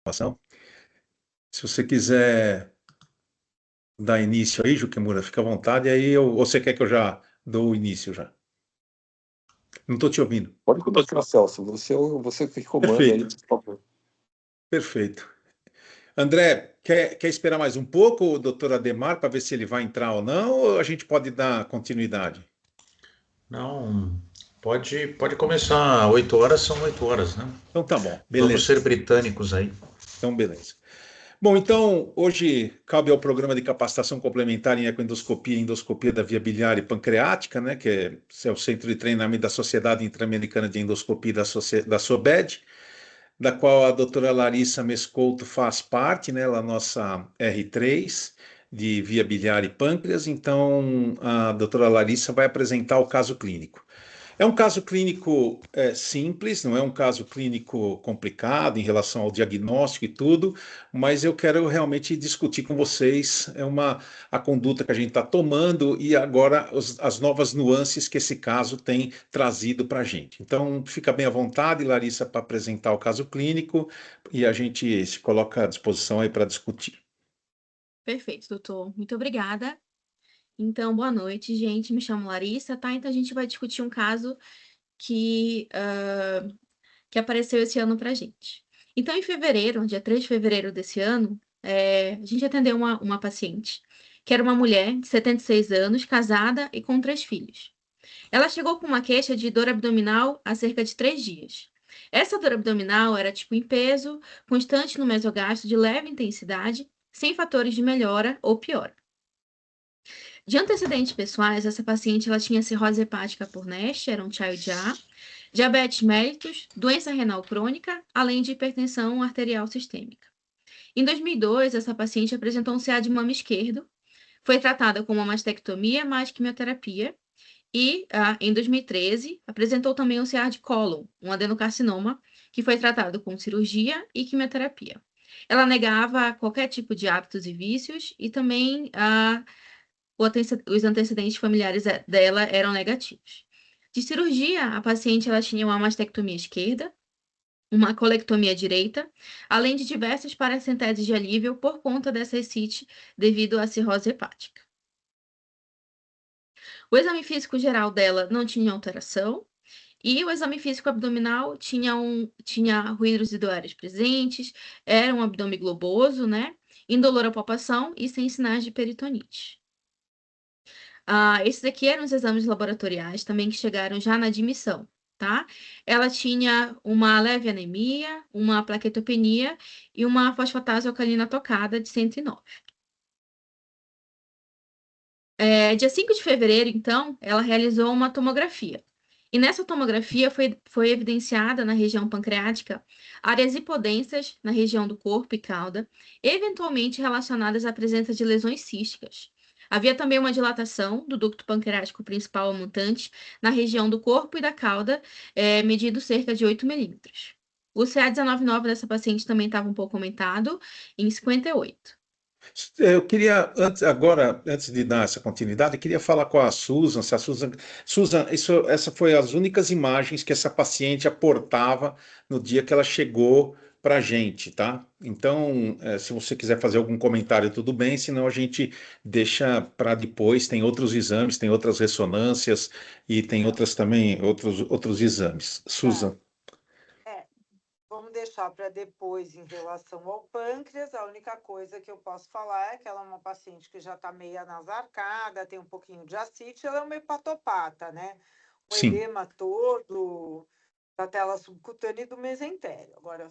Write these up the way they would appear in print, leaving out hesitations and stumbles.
Gravação. Se você quiser dar início aí, Juquemura, fica à vontade. Ou você quer que eu já dou o início já? Não estou te ouvindo. Pode começar, Celso. Você que comanda aí, Perfeito, por favor. perfeito. André, quer esperar mais um pouco, o doutor Ademar, para ver se ele vai entrar ou não, ou a gente pode dar continuidade? Não, pode começar. 8 horas são 8 horas, né? Então tá bom, Vamos beleza. ser britânicos aí. Então, beleza. Bom, então, hoje cabe ao programa de capacitação complementar em ecoendoscopia e endoscopia da via biliar e pancreática, né, é o Centro de Treinamento da Sociedade Interamericana de Endoscopia da SOBED, da qual a doutora Larissa Mescouto faz parte, né, ela é a nossa R3 de via biliar e pâncreas. Então, a doutora Larissa vai apresentar o caso clínico. É um caso clínico simples, não é um caso clínico complicado em relação ao diagnóstico e tudo, mas eu quero realmente discutir com vocês a conduta que a gente está tomando e agora as novas nuances que esse caso tem trazido para a gente. Então, fica bem à vontade, Larissa, para apresentar o caso clínico e a gente se coloca à disposição aí para discutir. Perfeito, doutor. Muito obrigada. Então, boa noite, gente. Me chamo Larissa, tá? Então, a gente vai discutir um caso que, que apareceu esse ano pra gente. Então, em fevereiro, dia 3 de fevereiro desse ano, a gente atendeu uma paciente, que era uma mulher de 76 anos, casada e com 3 filhos. Ela chegou com uma queixa de dor abdominal há cerca de 3 dias. Essa dor abdominal era tipo em peso, constante no mesogástrio de leve intensidade, sem fatores de melhora ou piora. De antecedentes pessoais, essa paciente ela tinha cirrose hepática por NASH, era um child A, diabetes mellitus, doença renal crônica, além de hipertensão arterial sistêmica. Em 2002, essa paciente apresentou um CA de mama esquerdo, foi tratada com uma mastectomia mais quimioterapia e, em 2013, apresentou também um CA de cólon, um adenocarcinoma, que foi tratado com cirurgia e quimioterapia. Ela negava qualquer tipo de hábitos e vícios e também os antecedentes familiares dela eram negativos. De cirurgia, a paciente ela tinha uma mastectomia esquerda, uma colectomia direita, além de diversas paracenteses de alívio por conta dessa ascite devido à cirrose hepática. O exame físico geral dela não tinha alteração, e o exame físico abdominal tinha ruídos idoáreos presentes, era um abdômen globoso, né? Indolor à palpação e sem sinais de peritonite. Esses aqui eram os exames laboratoriais também que chegaram já na admissão, tá? Ela tinha uma leve anemia, uma plaquetopenia e uma fosfatase alcalina tocada de 109. Dia 5 de fevereiro, então, ela realizou uma tomografia. E nessa tomografia foi evidenciada na região pancreática áreas hipodensas na região do corpo e cauda, eventualmente relacionadas à presença de lesões císticas. Havia também uma dilatação do ducto pancreático principal montante na região do corpo e da cauda, medido cerca de 8 milímetros. O CA199 dessa paciente também estava um pouco aumentado, em 58. Eu queria, antes de dar essa continuidade, eu queria falar com a Susan, se a Susan, Susan, essa foi as únicas imagens que essa paciente aportava no dia que ela chegou para a gente, tá? Então, se você quiser fazer algum comentário, tudo bem, senão a gente deixa para depois, tem outros exames, tem outras ressonâncias e tem outras também, outros exames. Susan. Vamos deixar para depois em relação ao pâncreas. A única coisa que eu posso falar é que ela é uma paciente que já está meio anasarcada, tem um pouquinho de ascite, ela é uma hepatopata, né? O Sim. edema todo da tela subcutânea e do mesentério. Agora,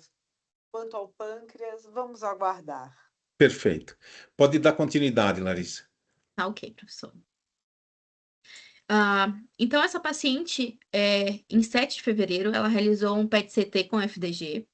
quanto ao pâncreas, vamos aguardar. Perfeito. Pode dar continuidade, Larissa. Tá ok, professor. Então, essa paciente, em 7 de fevereiro, ela realizou um PET-CT com FDG,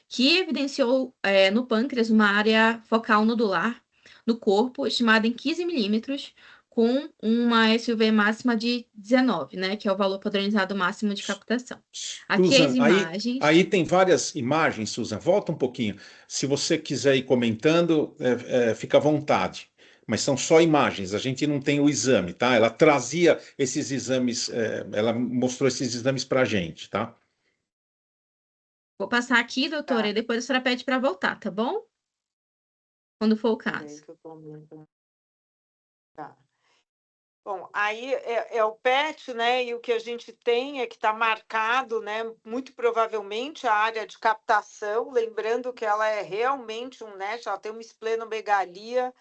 que evidenciou no pâncreas uma área focal nodular no corpo, estimada em 15 milímetros, com uma SUV máxima de 19, né, que é o valor padronizado máximo de captação. Aqui Susan, as imagens. aí tem várias imagens, Susan. Volta um pouquinho. Se você quiser ir comentando, fica à vontade. Mas são só imagens, a gente não tem o exame, tá? Ela trazia esses exames, ela mostrou esses exames para a gente, tá? Vou passar aqui, doutora, Tá. e depois a senhora pede para voltar, tá bom? Quando for o Peraí caso. que eu tô vendo. Tá. Bom, aí é o PET, né? E o que a gente tem é que está marcado, né? Muito provavelmente a área de captação, lembrando que ela é realmente um NET, ela tem uma esplenomegalia,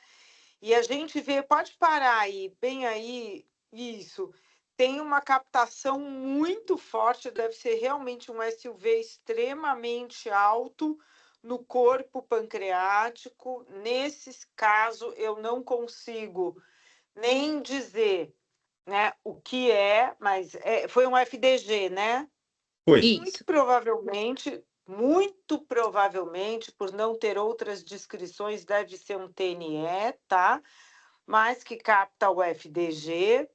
e a gente vê, pode parar aí, bem aí, isso. Tem uma captação muito forte, deve ser realmente um SUV extremamente alto no corpo pancreático. Nesse caso, eu não consigo nem dizer, né, o que é, mas foi um FDG, né? Foi. Isso. Muito provavelmente, por não ter outras descrições, deve ser um TNE, tá? Mas que capta o FDG.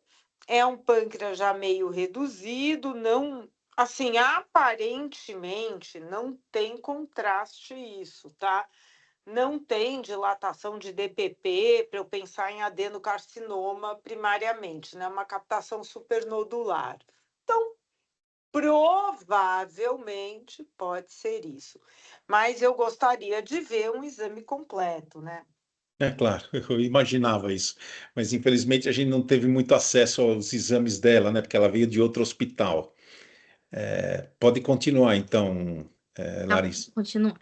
É um pâncreas já meio reduzido, não, assim, aparentemente não tem contraste isso, tá? Não tem dilatação de DPP para eu pensar em adenocarcinoma primariamente, né? Uma captação supernodular. Então, provavelmente pode ser isso. Mas eu gostaria de ver um exame completo, né? É claro, eu imaginava isso. Mas infelizmente a gente não teve muito acesso aos exames dela, né? Porque ela veio de outro hospital. Pode continuar, então, Tá bom, Larissa. continua.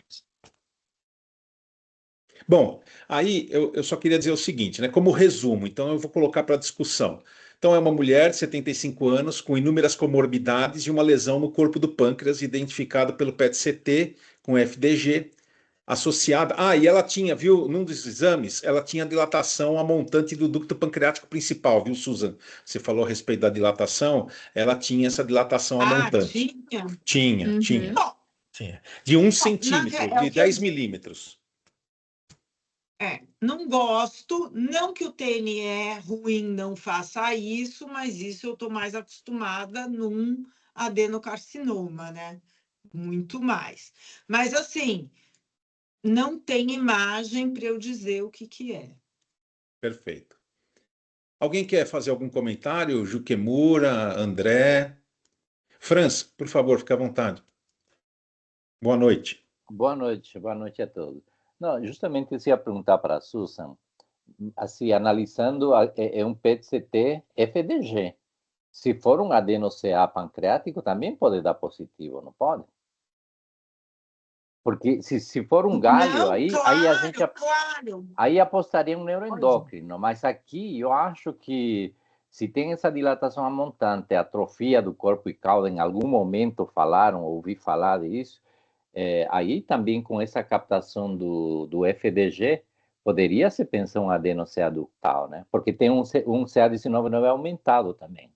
Bom, aí eu só queria dizer o seguinte, né? Como resumo, então eu vou colocar para discussão. Então, é uma mulher de 75 anos com inúmeras comorbidades e uma lesão no corpo do pâncreas, identificada pelo PET-CT com FDG, associada. Ah, e ela tinha, viu, num dos exames, ela tinha dilatação a montante do ducto pancreático principal, viu, Susan? Você falou a respeito da dilatação, ela tinha essa dilatação a montante. Tinha. Tinha, Uhum. tinha, Bom, tinha. De 1 na, centímetro, é de o que eu 10 milímetros. não gosto, não que o TNE ruim não faça isso, mas isso eu estou mais acostumada num adenocarcinoma, né? Muito mais. Mas assim, não tem imagem para eu dizer o que é. Perfeito. Alguém quer fazer algum comentário? Juquemura, André? Franz, por favor, fique à vontade. Boa noite. Boa noite a todos. Não, justamente eu ia perguntar para a Susan, assim, analisando, é um PET-CT FDG. Se for um adeno-CA pancreático, também pode dar positivo, não pode? Porque se for um galho, Não, aí a gente claro. aí apostaria um neuroendócrino, mas aqui eu acho que se tem essa dilatação a montante, atrofia do corpo e cauda, em algum momento falaram, ouvi falar disso, aí também com essa captação do FDG, poderia se pensar um adeno-CA ductal, né? Porque tem um CA19 aumentado também.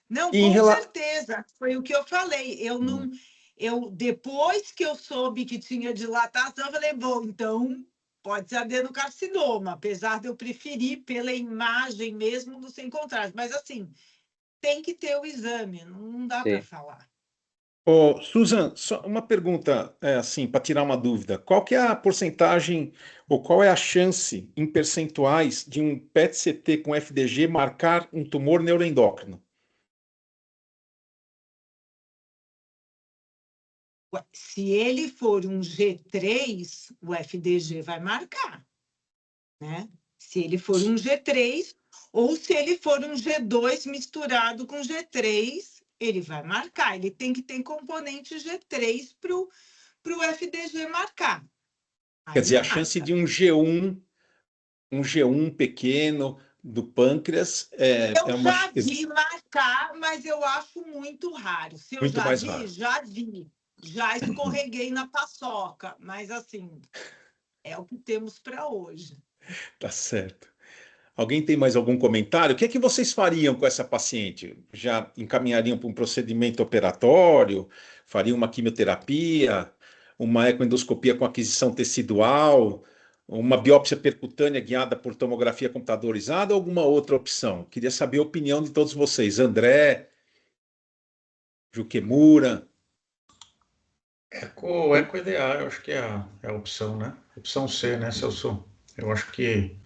Não, E em com rela... certeza. Foi o que eu falei. Eu não, depois que eu soube que tinha dilatação, eu falei, bom, então pode ser adenocarcinoma, apesar de eu preferir pela imagem mesmo do sem contraste. Mas assim, tem que ter o exame, não dá para Sim. falar. Ô, Susan, só uma pergunta, assim, para tirar uma dúvida. Qual que é a porcentagem ou qual é a chance em percentuais de um PET-CT com FDG marcar um tumor neuroendócrino? Se ele for um G3, o FDG vai marcar, né? Se ele for um G3, ou se ele for um G2 misturado com G3, ele vai marcar. Ele tem que ter componente G3 para o FDG marcar. Quer Aí dizer, a marca. chance de um G1 pequeno do pâncreas Eu uma já vi marcar, mas eu acho muito raro. Se eu muito já mais vi, raro. já vi. Já escorreguei na paçoca, mas assim, é o que temos para hoje. Tá certo. Alguém tem mais algum comentário? O que é que vocês fariam com essa paciente? Já encaminhariam para um procedimento operatório? Fariam uma quimioterapia? Uma ecoendoscopia com aquisição tecidual? Uma biópsia percutânea guiada por tomografia computadorizada ou alguma outra opção? Queria saber a opinião de todos vocês. André, Juquemura. Eco EDA, eu acho que é a opção, né? Opção C, né, Celso? Eu acho que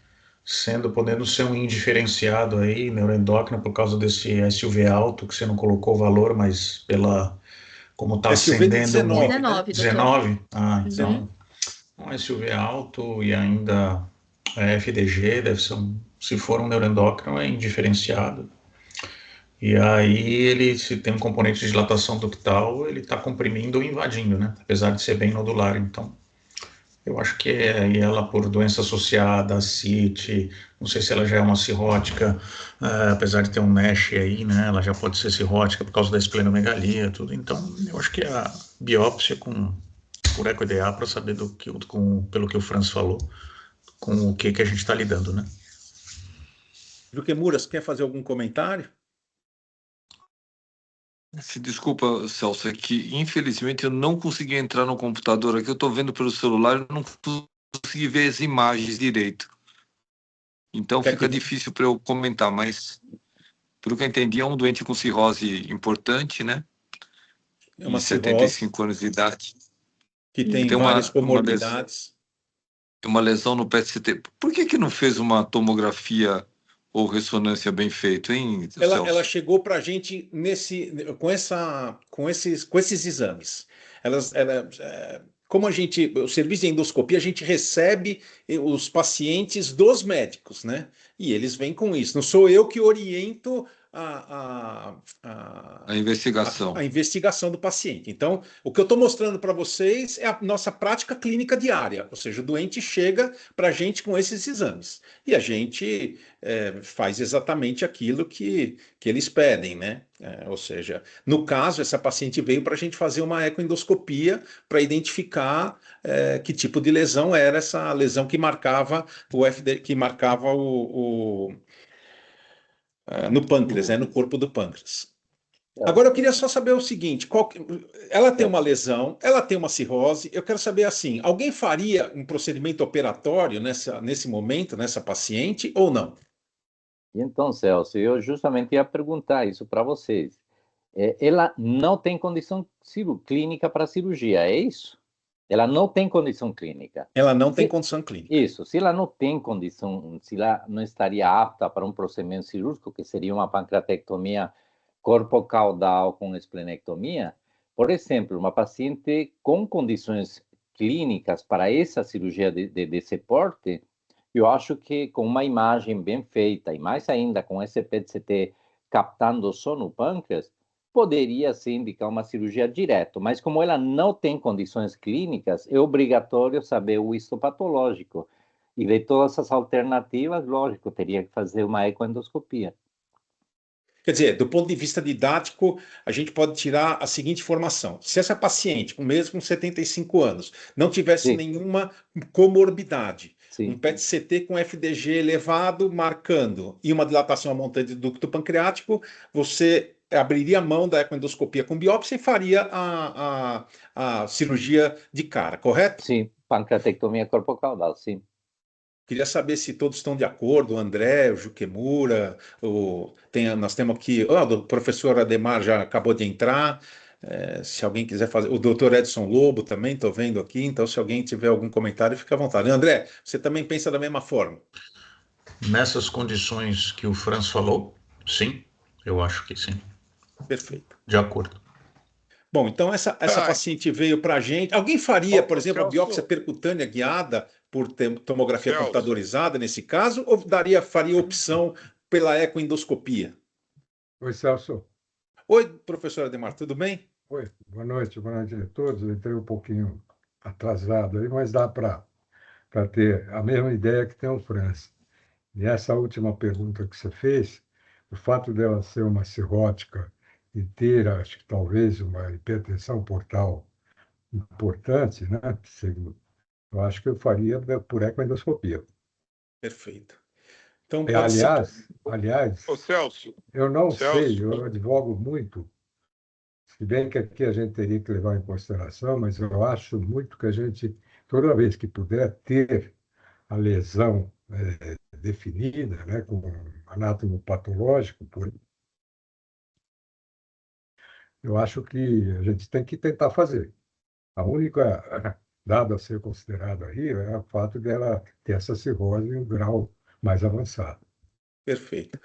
podendo ser um indiferenciado aí, neuroendócrino, por causa desse SUV alto, que você não colocou o valor, mas como está SUV de ascendendo muito. 19, né? 19, doutor. 19? Ah, Uhum. então, um SUV alto e ainda FDG, deve ser se for um neuroendócrino, é indiferenciado. E aí ele, se tem um componente de dilatação ductal, ele está comprimindo ou invadindo, né? Apesar de ser bem nodular, então... Eu acho que e ela, por doença associada a CIT, não sei se ela já é uma cirrótica, apesar de ter um NASH aí, né? Ela já pode ser cirrótica por causa da esplenomegalia, tudo. Então, eu acho que a biópsia por eco-EDA para saber pelo que o Franz falou, com o que a gente está lidando, né? Juquemura, você quer fazer algum comentário? Se desculpa, Celso, é que infelizmente eu não consegui entrar no computador aqui, eu estou vendo pelo celular, eu não consegui ver as imagens direito. Então fica difícil para eu comentar, mas pelo que eu entendi, é um doente com cirrose importante, né? É uma de 75 anos de idade. Que tem várias comorbidades. Uma lesão no PET-CT. Por que não fez uma tomografia ou ressonância bem feito, hein, Celso? Ela chegou para a gente com esses exames. Como o serviço de endoscopia, a gente recebe os pacientes dos médicos, né? E eles vêm com isso. Não sou eu que oriento a investigação. A investigação do paciente. Então, o que eu estou mostrando para vocês é a nossa prática clínica diária, ou seja, o doente chega para a gente com esses exames e a gente faz exatamente aquilo que eles pedem, né? Ou seja, no caso, essa paciente veio para a gente fazer uma ecoendoscopia para identificar que tipo de lesão era essa lesão que marcava no pâncreas, no corpo do pâncreas. Agora eu queria só saber o seguinte: ela tem uma lesão, ela tem uma cirrose. Eu quero saber assim: alguém faria um procedimento operatório nesse momento, nessa paciente, ou não? Então, Celso, eu justamente ia perguntar isso para vocês. Ela não tem condição clínica para cirurgia, é isso? Ela não tem condição clínica. Ela não tem condição clínica. Isso. Se ela não tem condição, se ela não estaria apta para um procedimento cirúrgico, que seria uma pancreatectomia corpo-caudal com esplenectomia, por exemplo, uma paciente com condições clínicas para essa cirurgia desse porte, eu acho que com uma imagem bem feita, e mais ainda com esse PET-CT captando só no pâncreas, poderia se indicar uma cirurgia direto, mas como ela não tem condições clínicas, é obrigatório saber o histopatológico. E de todas as alternativas, lógico, teria que fazer uma ecoendoscopia. Quer dizer, do ponto de vista didático, a gente pode tirar a seguinte informação: se essa paciente, mesmo com 75 anos, não tivesse nenhuma comorbidade, um PET-CT com FDG elevado, marcando, e uma dilatação a montante do ducto pancreático, você abriria a mão da ecoendoscopia com biópsia e faria a cirurgia de cara, correto? Sim, pancreatectomia corpo-caudal, sim. Queria saber se todos estão de acordo, o André, o Juquemura, nós temos aqui, o professor Ademar já acabou de entrar, se alguém quiser fazer, o doutor Edson Lobo também, estou vendo aqui, então se alguém tiver algum comentário, fica à vontade. André, você também pensa da mesma forma? Nessas condições que o Franz falou, sim, eu acho que sim. Perfeito. De acordo. Bom, então essa paciente veio para a gente. Alguém faria, por exemplo, a biópsia percutânea guiada por tomografia computadorizada nesse caso, ou faria opção pela ecoendoscopia? Oi, Celso. Oi, professor Ademar, tudo bem? Oi, boa noite a todos. Eu entrei um pouquinho atrasado aí, mas dá para ter a mesma ideia que tem o Franz. E essa última pergunta que você fez, o fato dela ser uma cirrótica e ter, acho que talvez, uma hipertensão portal importante, né? Eu acho que eu faria por ecoendoscopia. Perfeito. Então, aliás, Ô, Celso, eu não sei, eu advogo muito, se bem que aqui a gente teria que levar em consideração, mas eu acho muito que a gente, toda vez que puder ter a lesão definida, né, com anátomo patológico, eu acho que a gente tem que tentar fazer. A única dado a ser considerado aí é o fato dela ter essa cirrose em um grau mais avançado. Perfeito.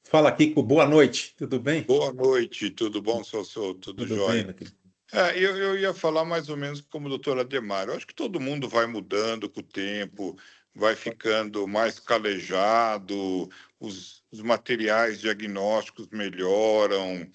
Fala, Kiko, boa noite, tudo bem? Boa noite, tudo bom, Celso? Tudo Tudo jóia? bem, meu querido? Eu ia falar mais ou menos como o doutor Ademar. Eu acho que todo mundo vai mudando com o tempo, vai ficando mais calejado, os materiais diagnósticos melhoram,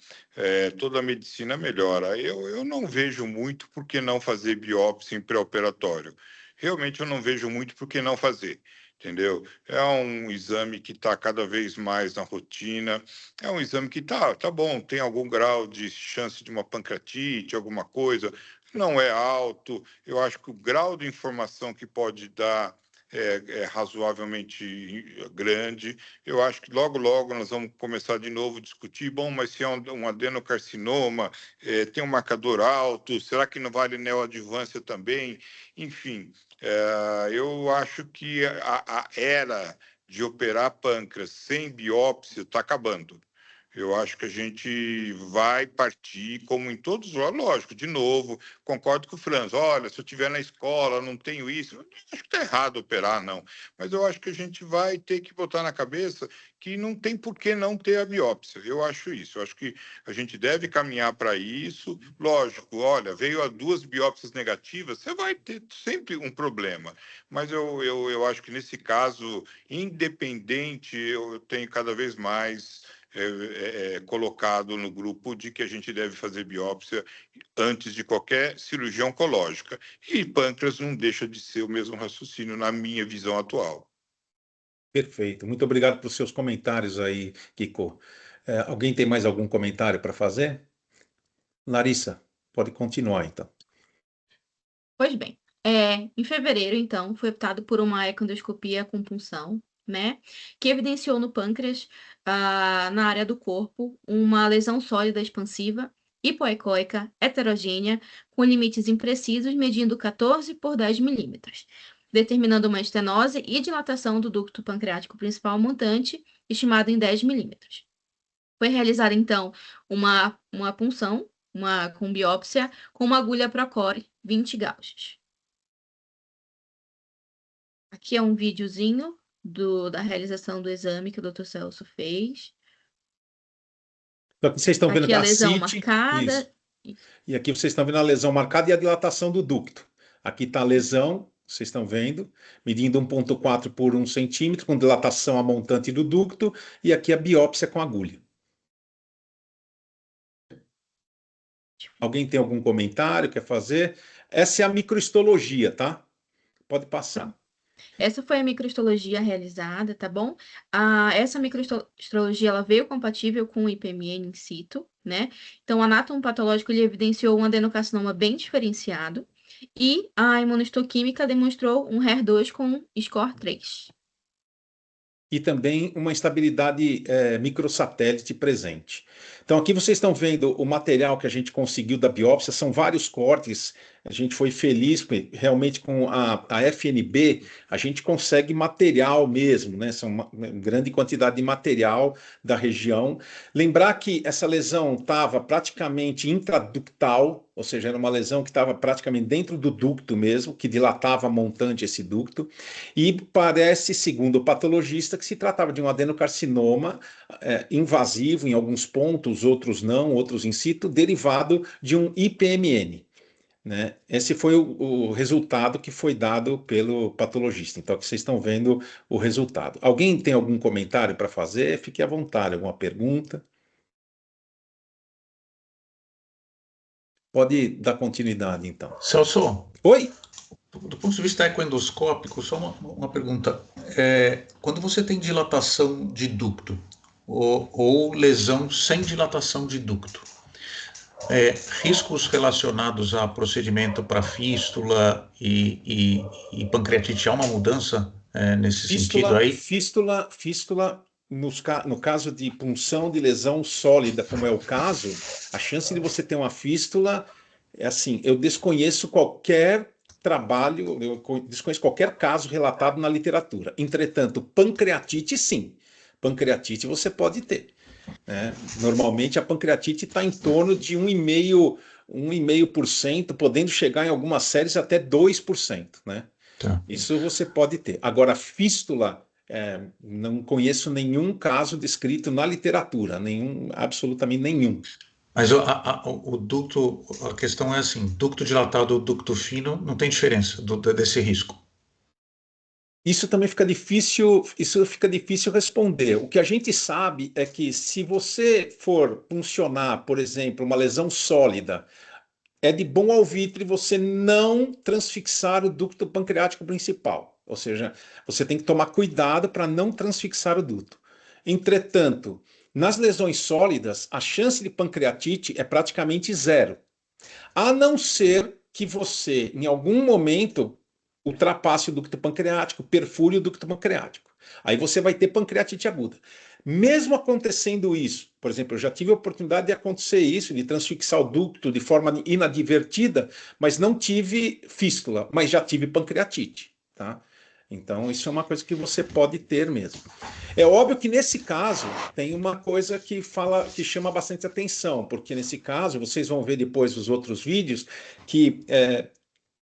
toda a medicina melhora. Eu não vejo muito por que não fazer biópsia em pré-operatório. Realmente eu não vejo muito por que não fazer. Entendeu? É um exame que está cada vez mais na rotina, é um exame que tá bom, tem algum grau de chance de uma pancreatite, alguma coisa, não é alto, eu acho que o grau de informação que pode dar é razoavelmente grande, eu acho que logo nós vamos começar de novo a discutir, bom, mas se é um adenocarcinoma, tem um marcador alto, será que não vale neoadjuvância também? Enfim, eu acho que a era de operar pâncreas sem biópsia está acabando. Eu acho que a gente vai partir, como em todos os... Lógico, de novo, concordo com o Franz. Olha, se eu estiver na escola, não tenho isso. Eu acho que está errado operar, não. Mas eu acho que a gente vai ter que botar na cabeça que não tem por que não ter a biópsia. Eu acho isso. Eu acho que a gente deve caminhar para isso. Lógico, olha, veio a 2 biópsias negativas, você vai ter sempre um problema. Mas eu acho que nesse caso, independente, eu tenho cada vez mais... colocado no grupo de que a gente deve fazer biópsia antes de qualquer cirurgia oncológica. E pâncreas não deixa de ser o mesmo raciocínio na minha visão atual. Perfeito. Muito obrigado pelos seus comentários aí, Kiko. Alguém tem mais algum comentário para fazer? Larissa, pode continuar, então. Pois bem, em fevereiro, então, foi optado por uma ecoendoscopia com punção, né, que evidenciou no pâncreas, na área do corpo, uma lesão sólida expansiva, hipoecóica, heterogênea, com limites imprecisos, medindo 14 por 10 milímetros, determinando uma estenose e dilatação do ducto pancreático principal montante, estimado em 10 milímetros. Foi realizada, então, uma punção, com biópsia, com uma agulha Procore, 20 gauges. Aqui é um videozinho da realização do exame que o Dr. Celso fez. Então, aqui vocês estão vendo Aqui a a lesão CIT, marcada. isso. E aqui vocês estão vendo a lesão marcada e a dilatação do ducto. Aqui está a lesão, vocês estão vendo, medindo 1,4 por 1 centímetro, com dilatação a montante do ducto, e aqui a biópsia com agulha. Alguém tem algum comentário, quer fazer? Essa é a microhistologia, tá? Pode passar. Essa foi a microhistologia realizada, tá bom? Essa microhistologia, ela veio compatível com o IPMN in situ, né? Então, o anátomo patológico, ele evidenciou um adenocarcinoma bem diferenciado e a imunohistoquímica demonstrou um HER2 com score 3. E também uma estabilidade microsatélite presente. Então, aqui vocês estão vendo o material que a gente conseguiu da biópsia, são vários cortes, a gente foi feliz, realmente com a FNB, a gente consegue material mesmo, né? São uma grande quantidade de material da região. Lembrar que essa lesão estava praticamente intraductal, ou seja, era uma lesão que estava praticamente dentro do ducto mesmo, que dilatava montante esse ducto, e parece, segundo o patologista, que se tratava de um adenocarcinoma invasivo em alguns pontos, outros não, outros in situ, derivado de um IPMN. Né? Esse foi o resultado que foi dado pelo patologista. Então, aqui vocês estão vendo o resultado. Alguém tem algum comentário para fazer? Fique à vontade, alguma pergunta? Pode dar continuidade, então. Celso. Oi? Do ponto de vista ecoendoscópico, só uma pergunta. Quando você tem dilatação de ducto ou lesão sem dilatação de ducto, riscos relacionados a procedimento para fístula e pancreatite, há uma mudança nesse sentido aí? Fístula, no caso de punção de lesão sólida, como é o caso, a chance de você ter uma fístula é assim, eu desconheço qualquer trabalho, eu desconheço qualquer caso relatado na literatura. Entretanto, pancreatite, sim. Pancreatite você pode ter. Normalmente a pancreatite está em torno de 1,5%, podendo chegar em algumas séries até 2%, né? Tá. Isso você pode ter. Agora, fístula não conheço nenhum caso descrito na literatura, absolutamente nenhum. Mas o ducto, a questão é assim, ducto dilatado ou ducto fino, não tem diferença desse risco. Isso fica difícil responder. O que a gente sabe é que se você for puncionar, por exemplo, uma lesão sólida, é de bom alvitre você não transfixar o ducto pancreático principal. Ou seja, você tem que tomar cuidado para não transfixar o duto. Entretanto, nas lesões sólidas, a chance de pancreatite é praticamente zero. A não ser que você, em algum momento, ultrapasse o ducto pancreático, perfure o ducto pancreático. Aí você vai ter pancreatite aguda. Mesmo acontecendo isso, por exemplo, eu já tive a oportunidade de acontecer isso, de transfixar o ducto de forma inadvertida, mas não tive fístula, mas já tive pancreatite, tá? Então, isso é uma coisa que você pode ter mesmo. É óbvio que nesse caso tem uma coisa que chama bastante atenção, porque nesse caso, vocês vão ver depois os outros vídeos, que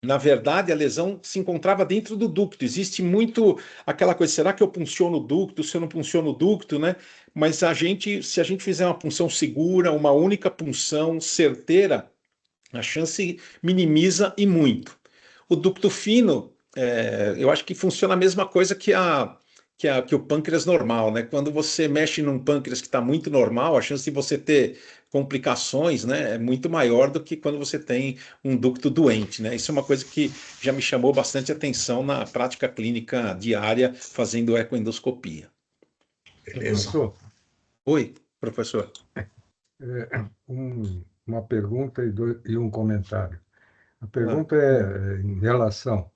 na verdade, a lesão se encontrava dentro do ducto. Existe muito aquela coisa, será que eu punciono o ducto, se eu não punciono o ducto, né? Mas se a gente fizer uma punção segura, uma única punção certeira, a chance minimiza e muito. O ducto fino, eu acho que funciona a mesma coisa que o pâncreas normal, né? Quando você mexe num pâncreas que está muito normal, a chance de você ter complicações, né, é muito maior do que quando você tem um ducto doente, né? Isso é uma coisa que já me chamou bastante atenção na prática clínica diária, fazendo ecoendoscopia. Beleza. Professor, Oi, professor. Uma pergunta e um comentário. A pergunta é em relação,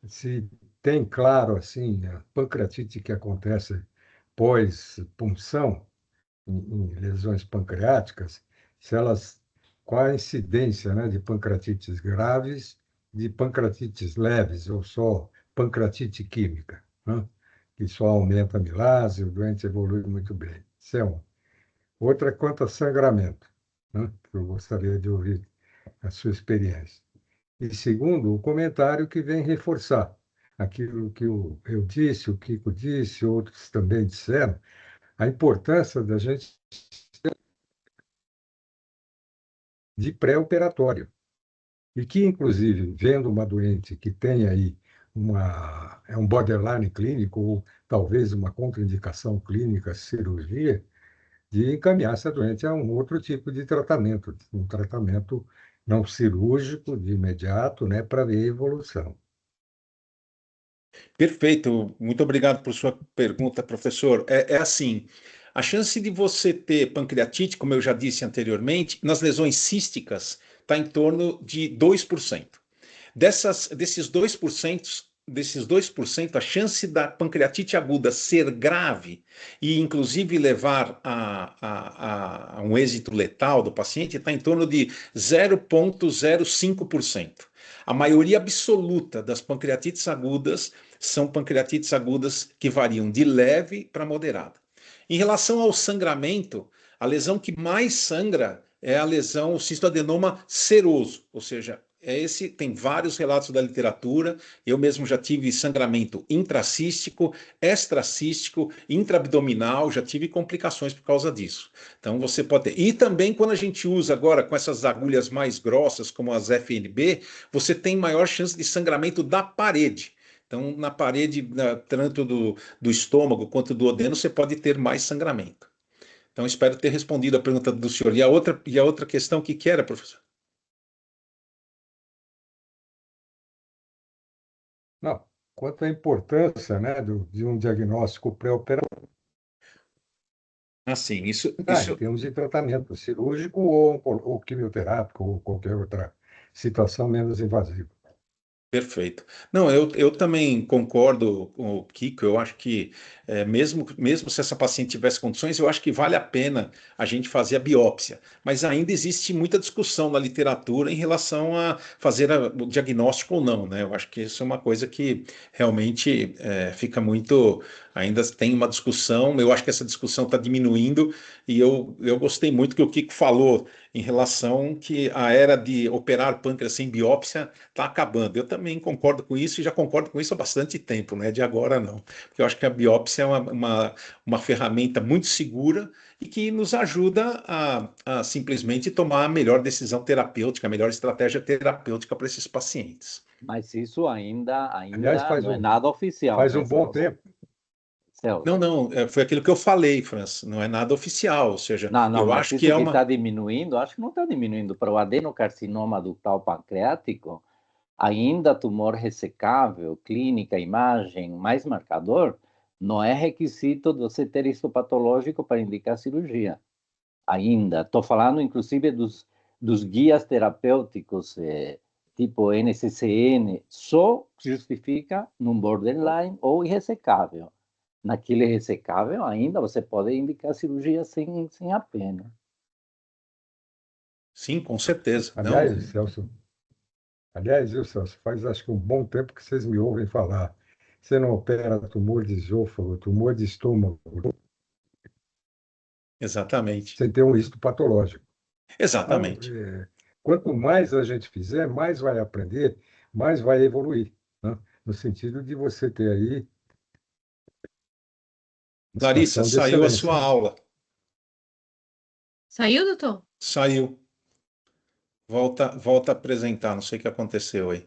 se tem claro assim, a pancreatite que acontece pós-punção, em lesões pancreáticas, qual a incidência, né, de pancreatites graves, de pancreatites leves, ou só pancreatite química, né, que só aumenta a milase, o doente evolui muito bem. Isso é um. Outra é quanto a sangramento, né, que eu gostaria de ouvir a sua experiência. E segundo, o comentário que vem reforçar aquilo que eu disse, o Kiko disse, outros também disseram, a importância da gente de pré-operatório. E que, inclusive, vendo uma doente que tem aí um borderline clínico, ou talvez uma contraindicação clínica, cirurgia, de encaminhar essa doente a um outro tipo de tratamento, um tratamento não cirúrgico, de imediato, né, para ver a evolução. Perfeito, muito obrigado por sua pergunta, professor. É assim, a chance de você ter pancreatite, como eu já disse anteriormente, nas lesões císticas está em torno de 2%. Desses 2%, a chance da pancreatite aguda ser grave e, inclusive, levar a um êxito letal do paciente está em torno de 0,05%. A maioria absoluta das pancreatites agudas são pancreatites agudas que variam de leve para moderada. Em relação ao sangramento, a lesão que mais sangra é a lesão, o cistoadenoma seroso, ou seja, tem vários relatos da literatura. Eu mesmo já tive sangramento intracístico, extracístico, intraabdominal, já tive complicações por causa disso. Então você pode ter. E também quando a gente usa agora com essas agulhas mais grossas, como as FNB, você tem maior chance de sangramento da parede. Então, na parede, tanto do estômago quanto do odeno, você pode ter mais sangramento. Então, espero ter respondido a pergunta do senhor. E a outra questão, que era, professor? Não, quanto à importância, né, de um diagnóstico pré-operatório, Assim, em termos de tratamento cirúrgico ou quimioterápico ou qualquer outra situação menos invasiva. Perfeito. Não, eu também concordo com o Kiko. Eu acho que, mesmo se essa paciente tivesse condições, eu acho que vale a pena a gente fazer a biópsia. Mas ainda existe muita discussão na literatura em relação a fazer o diagnóstico ou não, né? Eu acho que isso é uma coisa que realmente fica muito. Ainda tem uma discussão. Eu acho que essa discussão está diminuindo e eu gostei muito que o Kiko falou em relação que a era de operar pâncreas sem biópsia está acabando. Eu também concordo com isso e já concordo com isso há bastante tempo, não é de agora não. Porque eu acho que a biópsia é uma ferramenta muito segura e que nos ajuda a simplesmente tomar a melhor decisão terapêutica, a melhor estratégia terapêutica para esses pacientes. Mas isso ainda Aliás, não é nada oficial, faz né, um bom Celso? tempo. Celso. Não, foi aquilo que eu falei, Franz, não é nada oficial, ou seja, Não, eu mas acho isso que é que uma... está diminuindo, acho que não está diminuindo. Para o adenocarcinoma ductal pancreático, ainda tumor ressecável, clínica, imagem, mais marcador, não é requisito de você ter histopatológico para indicar cirurgia. Ainda. Estou falando, inclusive, dos guias terapêuticos, tipo NCCN, só justifica num borderline ou irressecável. Naquele ressecável, ainda você pode indicar cirurgia sem a pena. Sim, com certeza. Aliás, Não, Celso, viu, Celso, faz acho que um bom tempo que vocês me ouvem falar. Você não opera tumor de esôfago, tumor de estômago, exatamente. sem ter um histopatológico. Então, Exatamente. quanto mais a gente fizer, mais vai aprender, mais vai evoluir, né? No sentido de você ter aí uma Larissa, situação de saiu a excelência. sua aula. Saiu, doutor? Saiu. Volta a apresentar, não sei o que aconteceu aí.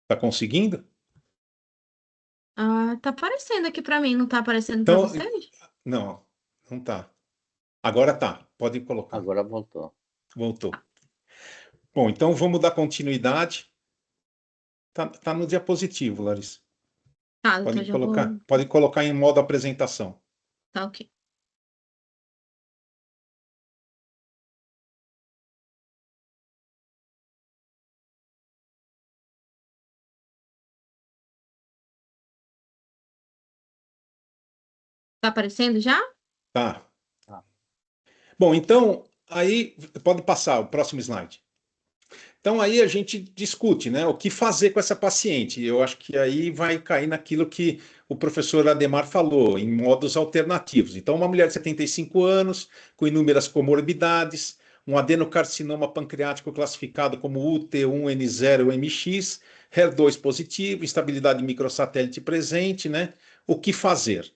Tá conseguindo? Ah, tá aparecendo aqui para mim, não tá aparecendo para Então, vocês? não tá. Agora tá, pode colocar. Agora voltou. Voltou. Bom, então vamos dar continuidade. Tá no diapositivo, Larissa. Tá, doutor, já vou. Pode colocar em modo apresentação. Tá, ok. Tá aparecendo já? Tá. Tá. Bom, então, aí pode passar o próximo slide. Então aí a gente discute, né, o que fazer com essa paciente. Eu acho que aí vai cair naquilo que o professor Ademar falou, em modos alternativos. Então, uma mulher de 75 anos, com inúmeras comorbidades, um adenocarcinoma pancreático classificado como UT1N0MX, HER2 positivo, instabilidade microsatélite presente, né? O que fazer?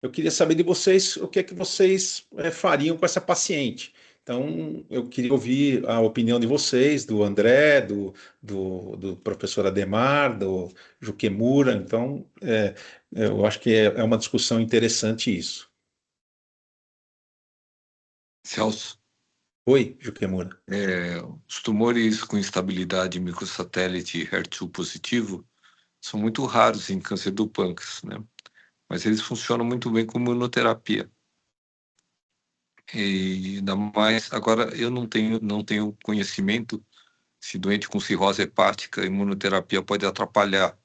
Eu queria saber de vocês o que é que vocês fariam com essa paciente. Então, eu queria ouvir a opinião de vocês, do André, do professor Ademar, do Juquemura. Então, eu acho que é uma discussão interessante isso. Celso, Oi, Juquemura. os tumores com instabilidade microsatélite HER2 positivo são muito raros em câncer do pâncreas, né? Mas eles funcionam muito bem com imunoterapia. E ainda mais, agora eu não tenho conhecimento se doente com cirrose hepática, a imunoterapia pode atrapalhar.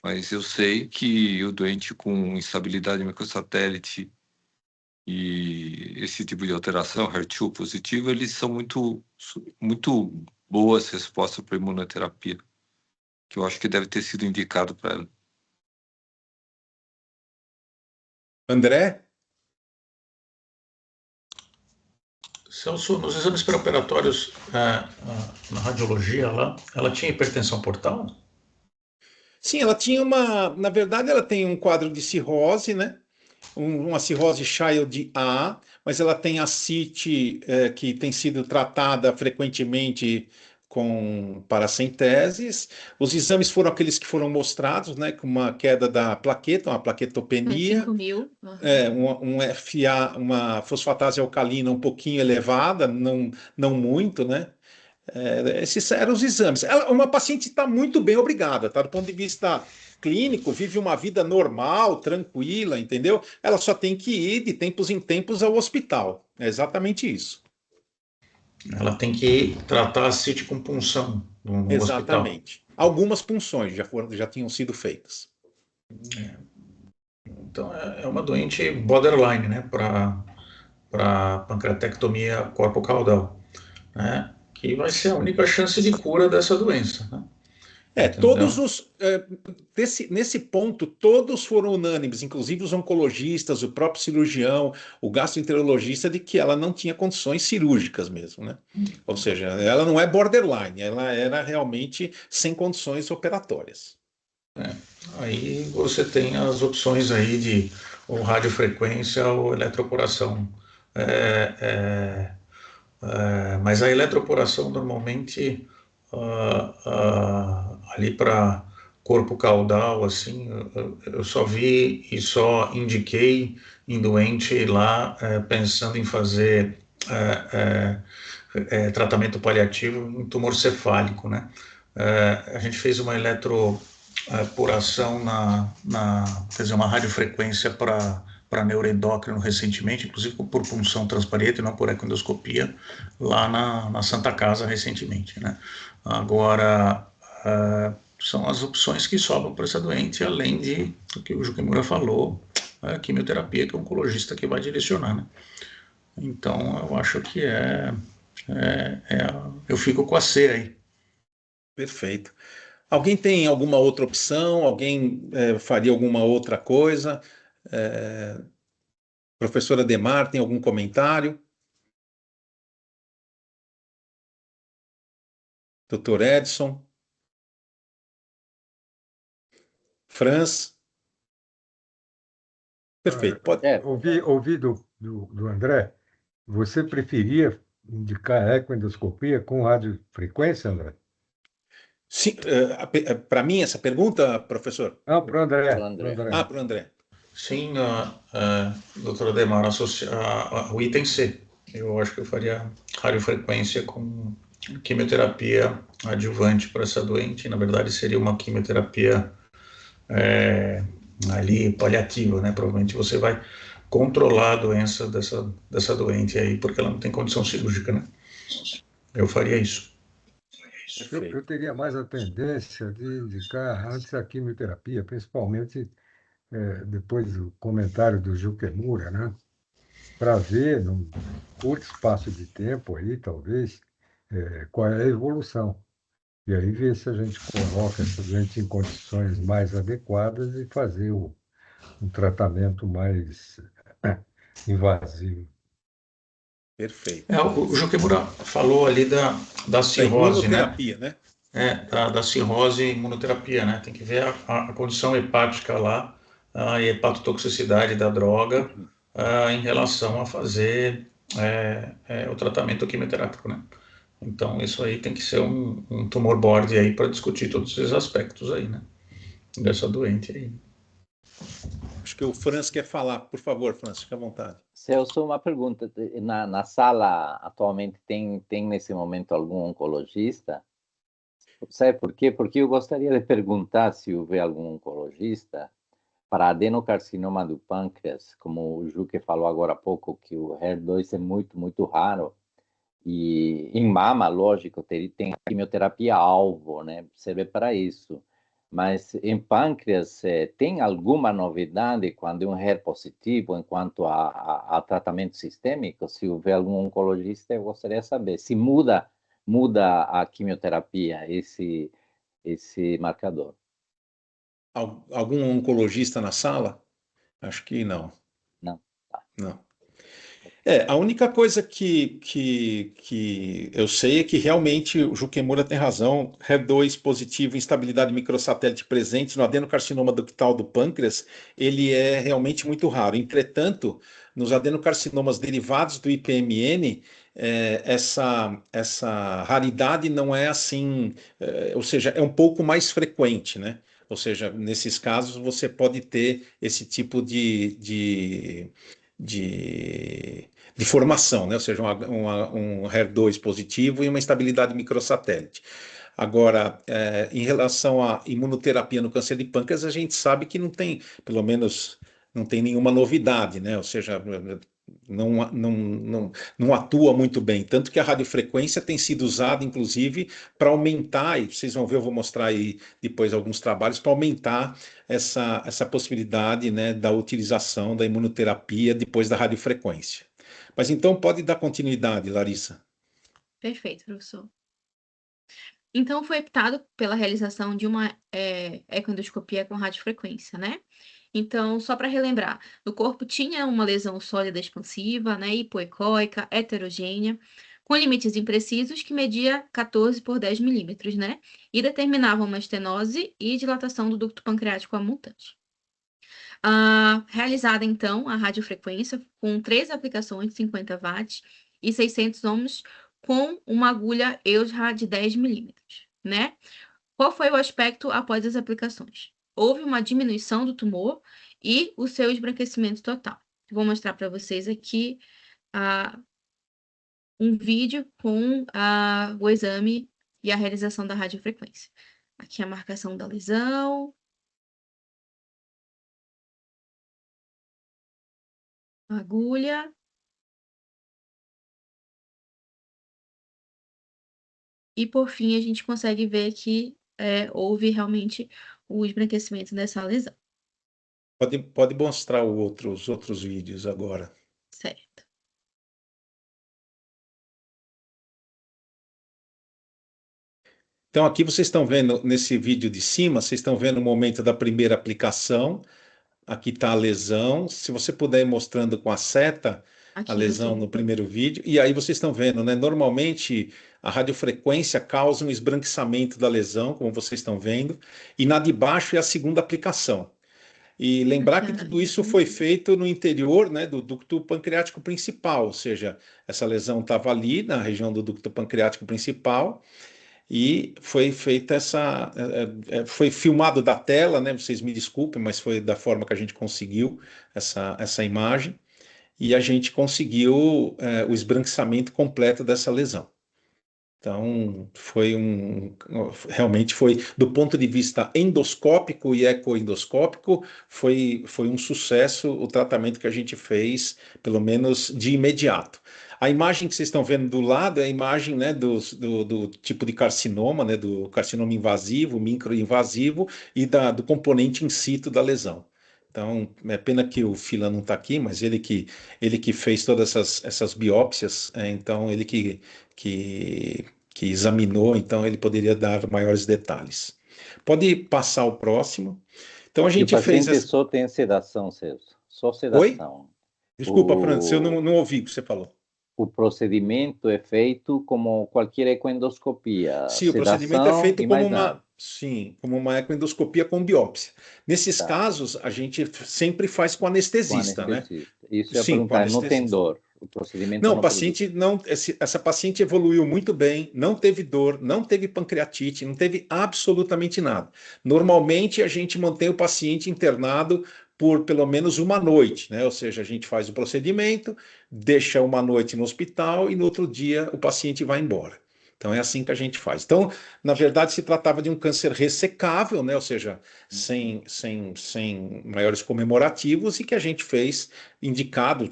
Mas eu sei que o doente com instabilidade microsatélite e esse tipo de alteração, HER2 positivo, eles são muito boas respostas para imunoterapia, que eu acho que deve ter sido indicado para ela. André? Celso, nos exames pré-operatórios, na radiologia lá, ela tinha hipertensão portal? Sim, na verdade, ela tem um quadro de cirrose, né? Uma cirrose Child A, mas ela tem ascite que tem sido tratada frequentemente com paracenteses. Os exames foram aqueles que foram mostrados, né? Com uma queda da plaqueta, uma plaquetopenia. 5.000. Uhum. Uma fosfatase alcalina um pouquinho elevada, não muito, né? Esses eram os exames. Uma paciente está muito bem, obrigada, tá? Do ponto de vista clínico, vive uma vida normal, tranquila, entendeu? Ela só tem que ir de tempos em tempos ao hospital. É exatamente isso. Ela tem que tratar a ascite com punção no hospital. Exatamente. Algumas punções já tinham sido feitas. Então, é uma doente borderline, né? Para pancreatectomia corpo-caudal, né? Que vai ser a única chance de cura dessa doença, né? Todos nesse ponto, todos foram unânimes, inclusive os oncologistas, o próprio cirurgião, o gastroenterologista, de que ela não tinha condições cirúrgicas mesmo, né? Ou seja, ela não é borderline, ela era realmente sem condições operatórias. Aí você tem as opções aí de ou radiofrequência ou eletroporação. Mas a eletroporação normalmente ali para corpo caudal, assim, eu só vi e só indiquei em doente lá pensando em fazer tratamento paliativo em tumor cefálico, né? A gente fez uma eletroporação quer dizer, uma radiofrequência para neuroendócrino recentemente, inclusive por punção transparente, não por ecoendoscopia, lá na Santa Casa recentemente, né? Agora, são as opções que sobram para essa doente, além do que o Jukemura falou, a quimioterapia que o oncologista que vai direcionar, né? Então, eu acho que eu fico com a C aí. Perfeito. Alguém tem alguma outra opção? Alguém faria alguma outra coisa? Professora Ademar, tem algum comentário? Dr. Edson? Franz? Perfeito. Pode... Ouvi do André, você preferia indicar ecoendoscopia com radiofrequência, André? Sim, para mim essa pergunta, professor? Não, para o André. Para o André. Sim, doutora Ademar, o item C. Eu acho que eu faria radiofrequência com quimioterapia adjuvante para essa doente. Na verdade, seria uma quimioterapia ali paliativa, né? Provavelmente você vai controlar a doença dessa doente aí, porque ela não tem condição cirúrgica, né? Eu faria isso. Eu teria mais a tendência de indicar antes a quimioterapia, principalmente depois do comentário do Jukemura, né? Para ver, num curto espaço de tempo aí, talvez, qual é a evolução. E aí ver se a gente coloca essa doente em condições mais adequadas e fazer um tratamento mais invasivo. Perfeito. O Jukemura falou ali da cirrose, imunoterapia, né? Da cirrose e imunoterapia, né? Tem que ver a condição hepática lá, a hepatotoxicidade da droga em relação a fazer o tratamento quimioterápico, né? Então, isso aí tem que ser um tumor board aí para discutir todos esses aspectos aí, né? Dessa doente aí. Acho que o Franz quer falar. Por favor, Franz, fique à vontade. Celso, uma pergunta. Na sala, atualmente, tem nesse momento algum oncologista? Sabe por quê? Porque eu gostaria de perguntar se houver algum oncologista para adenocarcinoma do pâncreas, como o Juque falou agora há pouco, que o HER2 é muito, muito raro. E em mama, lógico, tem a quimioterapia alvo, né? Serve para isso. Mas em pâncreas, tem alguma novidade quando é um HER positivo, enquanto a tratamento sistêmico? Se houver algum oncologista, eu gostaria de saber se muda a quimioterapia, esse marcador. Algum oncologista na sala? Acho que não. Não. Tá. Não. A única coisa que eu sei é que realmente o Jukemura tem razão. HER2 positivo, instabilidade microsatélite presente no adenocarcinoma ductal do pâncreas, ele é realmente muito raro. Entretanto, nos adenocarcinomas derivados do IPMN, essa raridade não é assim, ou seja, é um pouco mais frequente, né? Ou seja, nesses casos você pode ter esse tipo de formação, né? Ou seja, um HER2 positivo e uma estabilidade microsatélite. Agora, em relação à imunoterapia no câncer de pâncreas, a gente sabe que não tem, pelo menos, não tem nenhuma novidade, né? Ou seja, não atua muito bem. Tanto que a radiofrequência tem sido usada, inclusive, para aumentar, e vocês vão ver, eu vou mostrar aí depois alguns trabalhos, para aumentar essa possibilidade, né, da utilização da imunoterapia depois da radiofrequência. Mas então pode dar continuidade, Larissa. Perfeito, professor. Então, foi optado pela realização de uma ecoendoscopia com radiofrequência, né? Então, só para relembrar, o corpo tinha uma lesão sólida expansiva, né, hipoecóica, heterogênea, com limites imprecisos que media 14 por 10 milímetros, né? E determinava uma estenose e dilatação do ducto pancreático aumentante. Realizada, então, a radiofrequência com 3 aplicações de 50 watts e 600 ohms com uma agulha EUSRA de 10 milímetros, né? Qual foi o aspecto após as aplicações? Houve uma diminuição do tumor e o seu esbranquecimento total. Vou mostrar para vocês aqui um vídeo com o exame e a realização da radiofrequência. Aqui a marcação da lesão. Agulha. E, por fim, a gente consegue ver que houve realmente o esbranquecimento dessa lesão. Pode mostrar os outros vídeos agora. Certo. Então, aqui vocês estão vendo, nesse vídeo de cima, vocês estão vendo o momento da primeira aplicação. Aqui está a lesão. Se você puder ir mostrando com a seta Aqui a no lesão zoom. no primeiro vídeo. E aí vocês estão vendo, né? Normalmente a radiofrequência causa um esbranquiçamento da lesão, como vocês estão vendo. E na de baixo é a segunda aplicação. E lembrar Aqui que a tudo isso lesão. foi feito no interior, né, do ducto pancreático principal, ou seja, essa lesão estava ali na região do ducto pancreático principal e foi feita foi filmado da tela, né? Vocês me desculpem, mas foi da forma que a gente conseguiu essa imagem e a gente conseguiu o esbranquiçamento completo dessa lesão. Então, realmente foi, do ponto de vista endoscópico e ecoendoscópico, foi um sucesso o tratamento que a gente fez, pelo menos de imediato. A imagem que vocês estão vendo do lado é a imagem, né, do tipo de carcinoma, né, do carcinoma invasivo, microinvasivo e do componente in situ da lesão. Então, é pena que o Fila não está aqui, mas ele que fez todas essas biópsias, então ele que examinou, então ele poderia dar maiores detalhes. Pode passar o próximo. Então a E o gente fez paciente só tem sedação, Celso. Só Oi? sedação. Desculpa, Fernando, se eu O, não ouvi o que você falou. o procedimento é feito como qualquer ecoendoscopia. Sim, o procedimento é Sedação feito e como mais nada. como uma ecoendoscopia com biópsia. Nesses Tá. casos, a gente sempre faz com Com anestesista, né? anestesista. Isso eu ia Sim, com perguntar, não tem anestesista. dor. O procedimento Não, o não produz. paciente não, essa paciente evoluiu muito bem, não teve dor, não teve pancreatite, não teve absolutamente nada. Normalmente a gente mantém o paciente internado por pelo menos uma noite, né? Ou seja, a gente faz o procedimento, deixa uma noite no hospital e no outro dia o paciente vai embora. Então é assim que a gente faz. Então, na verdade, se tratava de um câncer ressecável, né? Ou seja, sem maiores comemorativos, e que a gente fez indicado,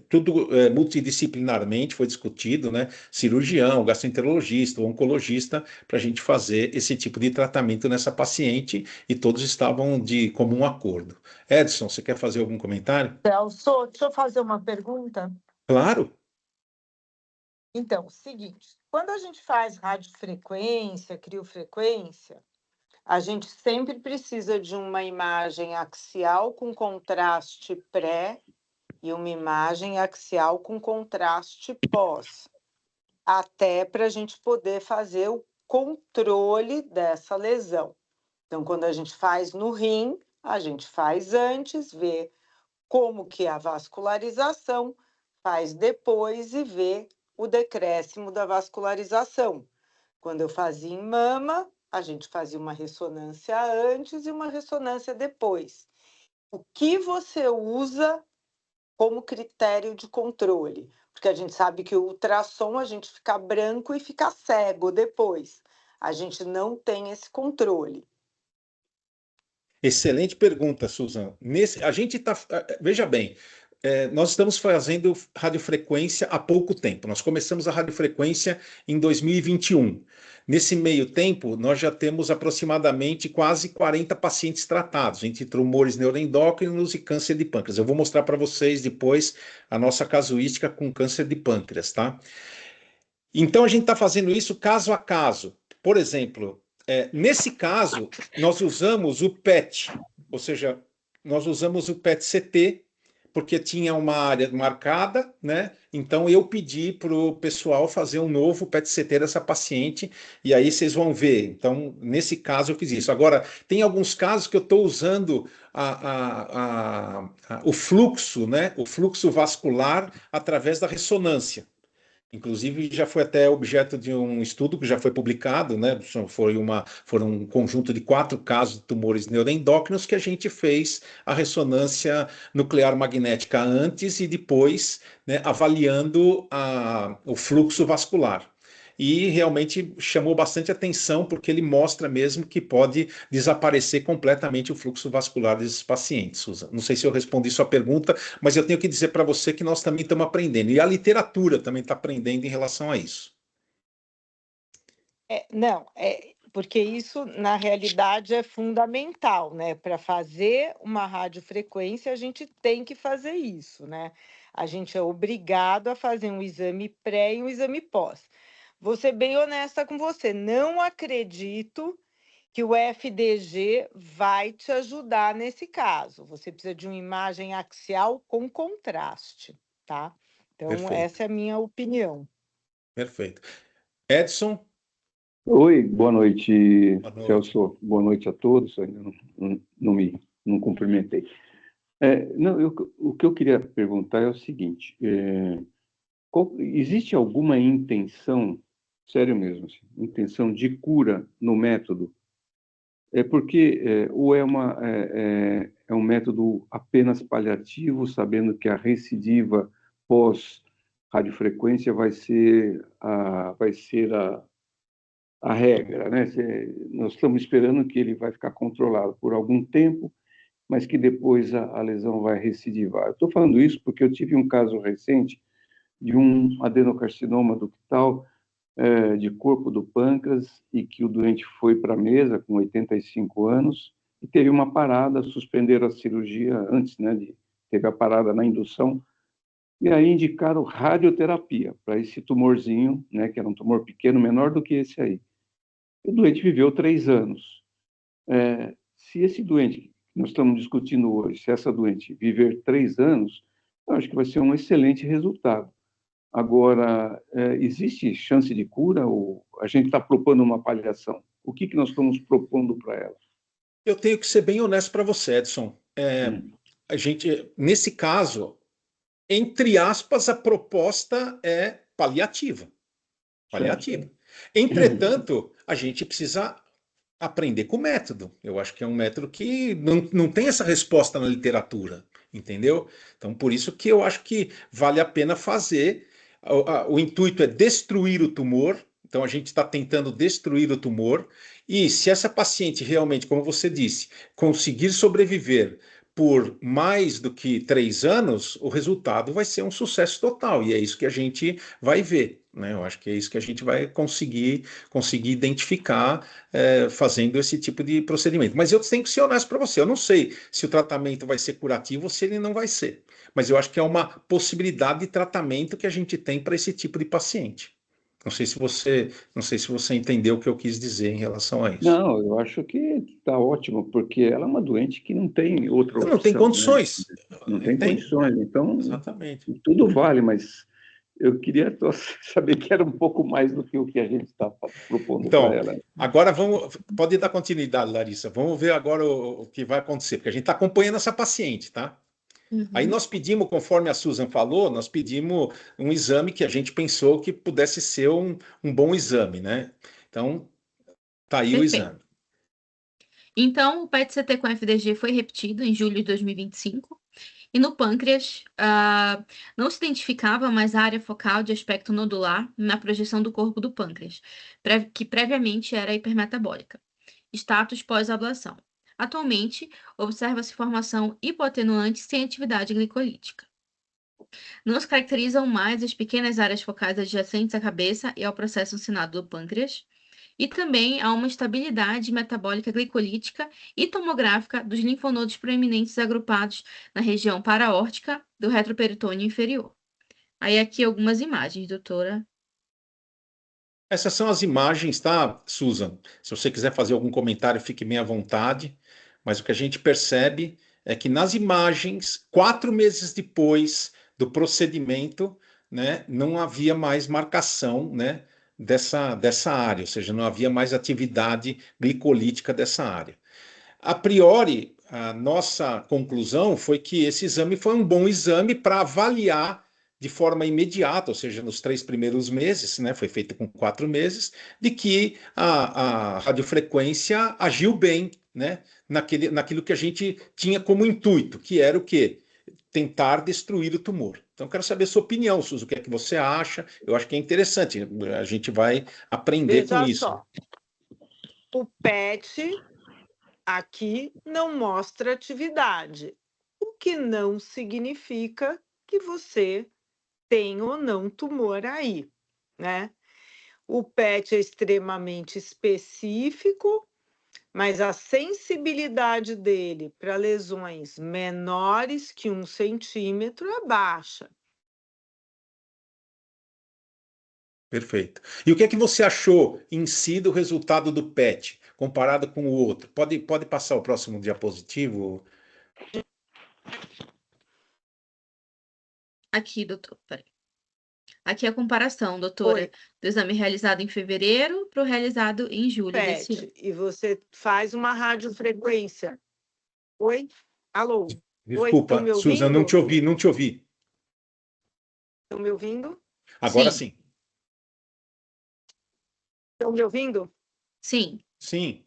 tudo multidisciplinarmente foi discutido, né? Cirurgião, gastroenterologista, oncologista, para a gente fazer esse tipo de tratamento nessa paciente, e todos estavam de comum acordo. Edson, você quer fazer algum comentário? Celso, deixa eu fazer uma pergunta. Claro. Então, seguinte, quando a gente faz radiofrequência, criofrequência, a gente sempre precisa de uma imagem axial com contraste pré e uma imagem axial com contraste pós, até para a gente poder fazer o controle dessa lesão. Então, quando a gente faz no rim, a gente faz antes, vê como que é a vascularização, faz depois e vê o decréscimo da vascularização. Quando eu fazia em mama, a gente fazia uma ressonância antes e uma ressonância depois. O que você usa como critério de controle? Porque a gente sabe que o ultrassom a gente fica branco e fica cego depois. A gente não tem esse controle. Excelente pergunta, Susan. A gente está. Veja bem, nós estamos fazendo radiofrequência há pouco tempo. Nós começamos a radiofrequência em 2021. Nesse meio tempo, nós já temos aproximadamente quase 40 pacientes tratados, entre tumores neuroendócrinos e câncer de pâncreas. Eu vou mostrar para vocês depois a nossa casuística com câncer de pâncreas, tá? Então, a gente está fazendo isso caso a caso. por exemplo, nesse caso, nós usamos o PET, ou seja, nós usamos o PET-CT, porque tinha uma área marcada, né? Então eu pedi para o pessoal fazer um novo PET-CT dessa paciente, e aí vocês vão ver. Então, nesse caso, eu fiz isso. Agora, tem alguns casos que eu estou usando o fluxo, né? O fluxo vascular através da ressonância. Inclusive, já foi até objeto de um estudo que já foi publicado, né? Foram um conjunto de 4 casos de tumores neuroendócrinos que a gente fez a ressonância nuclear magnética antes e depois, né, avaliando o fluxo vascular. E realmente chamou bastante atenção, porque ele mostra mesmo que pode desaparecer completamente o fluxo vascular desses pacientes, Susan. Não sei se eu respondi sua pergunta, mas eu tenho que dizer para você que nós também estamos aprendendo. E a literatura também está aprendendo em relação a isso. Não, porque isso, na realidade, é fundamental, né? Para fazer uma radiofrequência, a gente tem que fazer isso, né? A gente é obrigado a fazer um exame pré e um exame pós. Vou ser bem honesta com você, não acredito que o FDG vai te ajudar nesse caso. Você precisa de uma imagem axial com contraste, tá? Então, Perfeito. essa é a minha opinião. Perfeito. Edson? Oi, boa noite, Boa noite. Celso. Boa noite a todos. Ainda não cumprimentei. O que eu queria perguntar é o seguinte: existe alguma intenção, sério mesmo, assim, intenção de cura no método? Ou é um método apenas paliativo, sabendo que a recidiva pós-radiofrequência vai ser a regra, né? Nós estamos esperando que ele vai ficar controlado por algum tempo, mas que depois a lesão vai recidivar. Eu estou falando isso porque eu tive um caso recente de um adenocarcinoma ductal de corpo do pâncreas, e que o doente foi para a mesa com 85 anos e teve uma parada, suspenderam a cirurgia antes, né? Teve a parada na indução, e aí indicaram radioterapia para esse tumorzinho, né? Que era um tumor pequeno, menor do que esse aí. O doente viveu 3 anos. Se esse doente, que nós estamos discutindo hoje, se essa doente viver 3 anos, eu acho que vai ser um excelente resultado. Agora, existe chance de cura ou a gente está propondo uma paliação? O que nós estamos propondo para ela? Eu tenho que ser bem honesto para você, Edson. A gente, nesse caso, entre aspas, a proposta é paliativa. Paliativa. Entretanto, a gente precisa aprender com o método. Eu acho que é um método que não tem essa resposta na literatura, entendeu? Então, por isso que eu acho que vale a pena fazer. O intuito é destruir o tumor, então a gente está tentando destruir o tumor, e se essa paciente realmente, como você disse, conseguir sobreviver por mais do que 3 anos, o resultado vai ser um sucesso total, e é isso que a gente vai ver, né? Eu acho que é isso que a gente vai conseguir identificar fazendo esse tipo de procedimento. Mas eu tenho que ser honesto para você, eu não sei se o tratamento vai ser curativo ou se ele não vai ser, mas eu acho que é uma possibilidade de tratamento que a gente tem para esse tipo de paciente. Não sei se você entendeu o que eu quis dizer em relação a isso. Não, eu acho que está ótimo, porque ela é uma doente que não tem outra opção. Não tem condições. Né? Não tem condições, então exatamente. Tudo vale, mas eu queria saber que era um pouco mais do que o que a gente está propondo para ela. Agora pode dar continuidade, Larissa. Vamos ver agora o que vai acontecer, porque a gente está acompanhando essa paciente, tá? Uhum. Aí nós pedimos, conforme a Susan falou, nós pedimos um exame que a gente pensou que pudesse ser um bom exame, né? Então, tá aí. Perfeito. O exame. Então, o PET-CT com FDG foi repetido em julho de 2025. E no pâncreas, não se identificava mais a área focal de aspecto nodular na projeção do corpo do pâncreas, que previamente era hipermetabólica. Status pós-ablação. Atualmente, observa-se formação hipoatenuante sem atividade glicolítica. Não se caracterizam mais as pequenas áreas focais adjacentes à cabeça e ao processo uncinado do pâncreas, e também há uma estabilidade metabólica glicolítica e tomográfica dos linfonodos proeminentes agrupados na região paraórtica do retroperitônio inferior. Aí aqui algumas imagens, doutora. Essas são as imagens, tá, Susan? Se você quiser fazer algum comentário, fique bem à vontade. Mas o que a gente percebe é que nas imagens, 4 meses depois do procedimento, né, não havia mais marcação, né, dessa área, ou seja, não havia mais atividade glicolítica dessa área. A priori, a nossa conclusão foi que esse exame foi um bom exame para avaliar de forma imediata, ou seja, nos 3 primeiros meses, né, foi feito com 4 meses, de que a radiofrequência agiu bem, né, naquilo que a gente tinha como intuito, que era o quê? Tentar destruir o tumor. Então, quero saber a sua opinião, Suzy, o que é que você acha? Eu acho que é interessante, a gente vai aprender com Veja isso. só, o PET aqui não mostra atividade, o que não significa que você tem ou não tumor aí, né? O PET é extremamente específico, mas a sensibilidade dele para lesões menores que 1 centímetro é baixa. Perfeito. E o que é que você achou em si do resultado do PET, comparado com o outro? Pode passar o próximo diapositivo? Aqui, doutor, peraí. Aqui é a comparação, doutora, Oi, do exame realizado em fevereiro para o realizado em julho desse ano. PET, e você faz uma radiofrequência. Oi? Alô? Oi, estão Desculpa, me Susan, não te ouvindo? ouvi, não te ouvi. Estão me ouvindo? Agora Sim, sim. Estão me ouvindo? sim. Sim,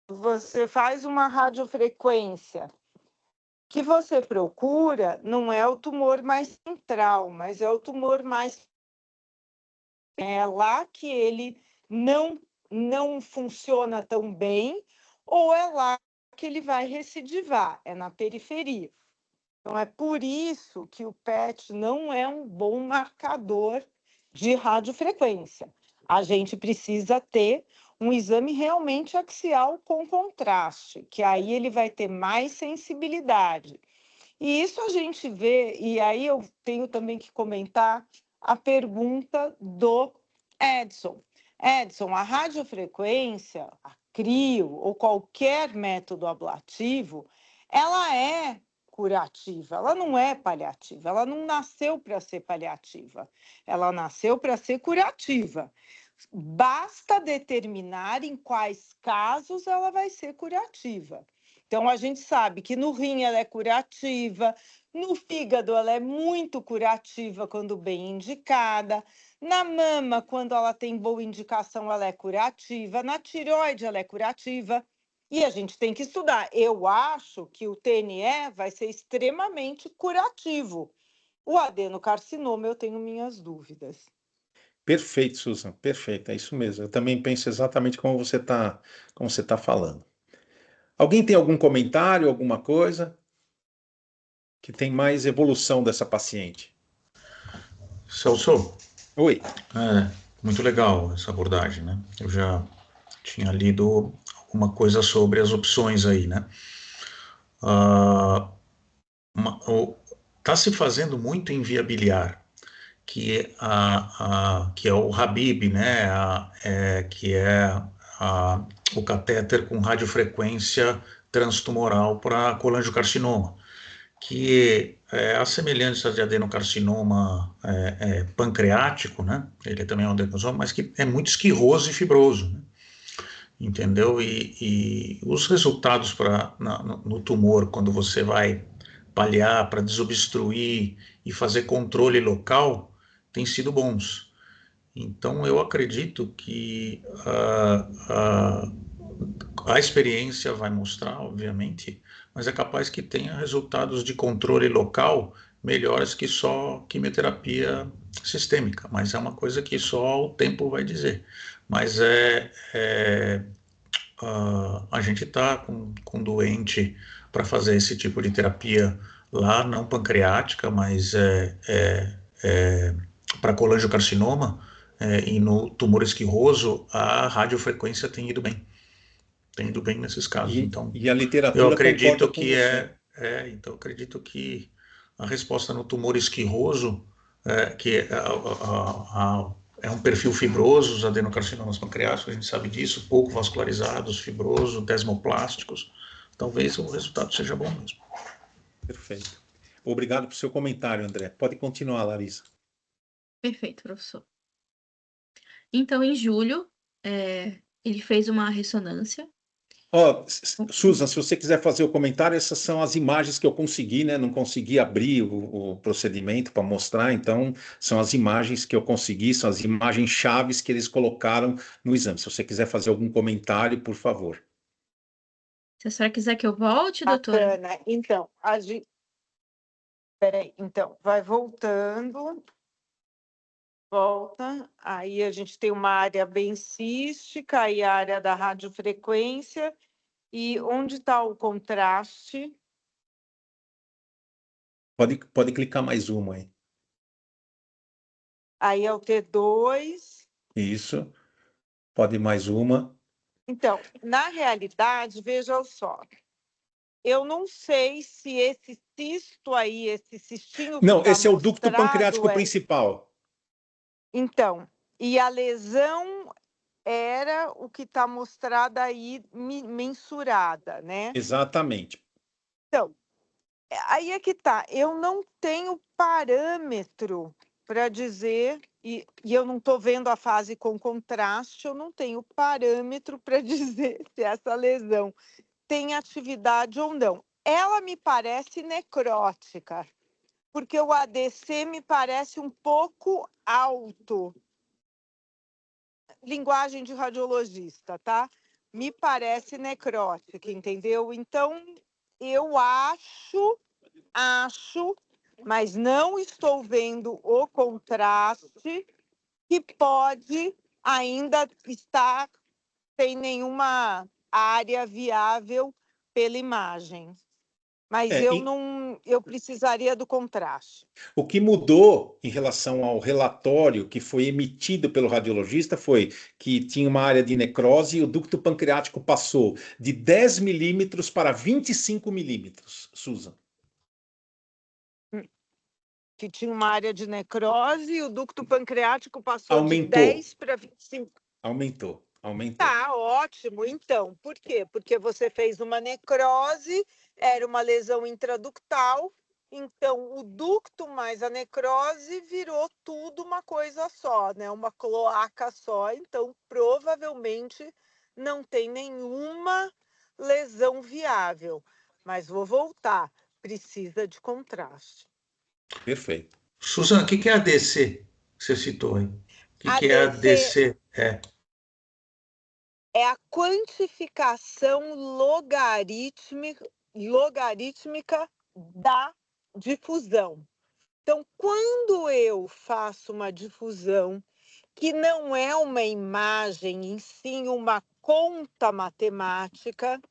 Você faz uma radiofrequência. O que você procura não é o tumor mais central, mas é o tumor mais. É lá que ele não funciona tão bem, ou é lá que ele vai recidivar, é na periferia. Então, é por isso que o PET não é um bom marcador de radiofrequência. A gente precisa ter um exame realmente axial com contraste, que aí ele vai ter mais sensibilidade. E isso a gente vê, e aí eu tenho também que comentar a pergunta do Edson. Edson, a radiofrequência, a CRIO ou qualquer método ablativo, ela é curativa, ela não é paliativa, ela não nasceu para ser paliativa, ela nasceu para ser curativa. Basta determinar em quais casos ela vai ser curativa. Então, a gente sabe que no rim ela é curativa, no fígado ela é muito curativa quando bem indicada, na mama, quando ela tem boa indicação, ela é curativa, na tireoide ela é curativa, e a gente tem que estudar. Eu acho que o TNE vai ser extremamente curativo. O adenocarcinoma, eu tenho minhas dúvidas. perfeito, Susan, perfeito, é isso mesmo. Eu também penso exatamente como você tá falando. Alguém tem algum comentário, alguma coisa que tem mais evolução dessa paciente? Celso, Oi. muito legal essa abordagem, né? Eu já tinha lido alguma coisa sobre as opções aí, né? Está se fazendo muito em via biliar, que é o Habib, né? Que é o catéter com radiofrequência transtumoral para colangiocarcinoma, que é a semelhança de adenocarcinoma pancreático, né? Ele também é um adenosoma, mas que é muito esquirroso e fibroso, né? Entendeu? E os resultados no tumor, quando você vai paliar para desobstruir e fazer controle local, têm sido bons. Então, eu acredito que a experiência vai mostrar, obviamente, mas é capaz que tenha resultados de controle local melhores que só quimioterapia sistêmica, mas é uma coisa que só o tempo vai dizer. Mas a gente está com doente para fazer esse tipo de terapia lá, não pancreática, mas para colangiocarcinoma e no tumor esquirroso, a radiofrequência tem ido bem. Tem ido bem nesses casos. Então, E a eu literatura concorda acredito com que você. então eu acredito que a resposta no tumor esquirroso é um perfil fibroso, os adenocarcinomas pancreáticos, a gente sabe disso, pouco vascularizados, fibroso, desmoplásticos. Talvez o resultado seja bom mesmo. Perfeito. Obrigado por seu comentário, André. Pode continuar, Larissa. Perfeito, professor. Então, em julho, ele fez uma ressonância. Susan, se você quiser fazer o comentário, essas são as imagens que eu consegui, né? Não consegui abrir o procedimento para mostrar, então são as imagens que eu consegui, são as imagens chaves que eles colocaram no exame. Se você quiser fazer algum comentário, por favor. Se a senhora quiser que eu volte, doutora. Bacana. Então, peraí, então, vai voltando. Volta, aí a gente tem uma área bem cística e a área da radiofrequência. E onde está o contraste? Pode clicar mais uma aí. Aí é o T2. Isso. Pode mais uma. Então, na realidade, veja só. Eu não sei se esse cisto aí, esse cistinho Não, que esse é o ducto mostrado pancreático principal. Então, e a lesão era o que está mostrado aí, mensurada, né? Exatamente. Então, aí é que tá. Eu não tenho parâmetro para dizer, e eu não estou vendo a fase com contraste, eu não tenho parâmetro para dizer se essa lesão tem atividade ou não. Ela me parece necrótica, porque o ADC me parece um pouco alto. Linguagem de radiologista, tá? Me parece necrótica, entendeu? Então, eu acho, mas não estou vendo o contraste que pode ainda estar sem nenhuma área viável pela imagem. Mas eu precisaria do contraste. O que mudou em relação ao relatório que foi emitido pelo radiologista foi que tinha uma área de necrose e o ducto pancreático passou de 10 milímetros para 25 milímetros, Susan. Que tinha uma área de necrose e o ducto pancreático passou Aumentou. de 10 para 25. Aumentou. Tá, ótimo. Então, por quê? Porque você fez uma necrose, era uma lesão intraductal, então o ducto mais a necrose virou tudo uma coisa só, né? Uma cloaca só, então provavelmente não tem nenhuma lesão viável. Mas vou voltar, precisa de contraste. Perfeito. Susan, o que é ADC que você citou aí? O que é ADC? É a quantificação logarítmica da difusão. Então, quando eu faço uma difusão que não é uma imagem, em si uma conta matemática,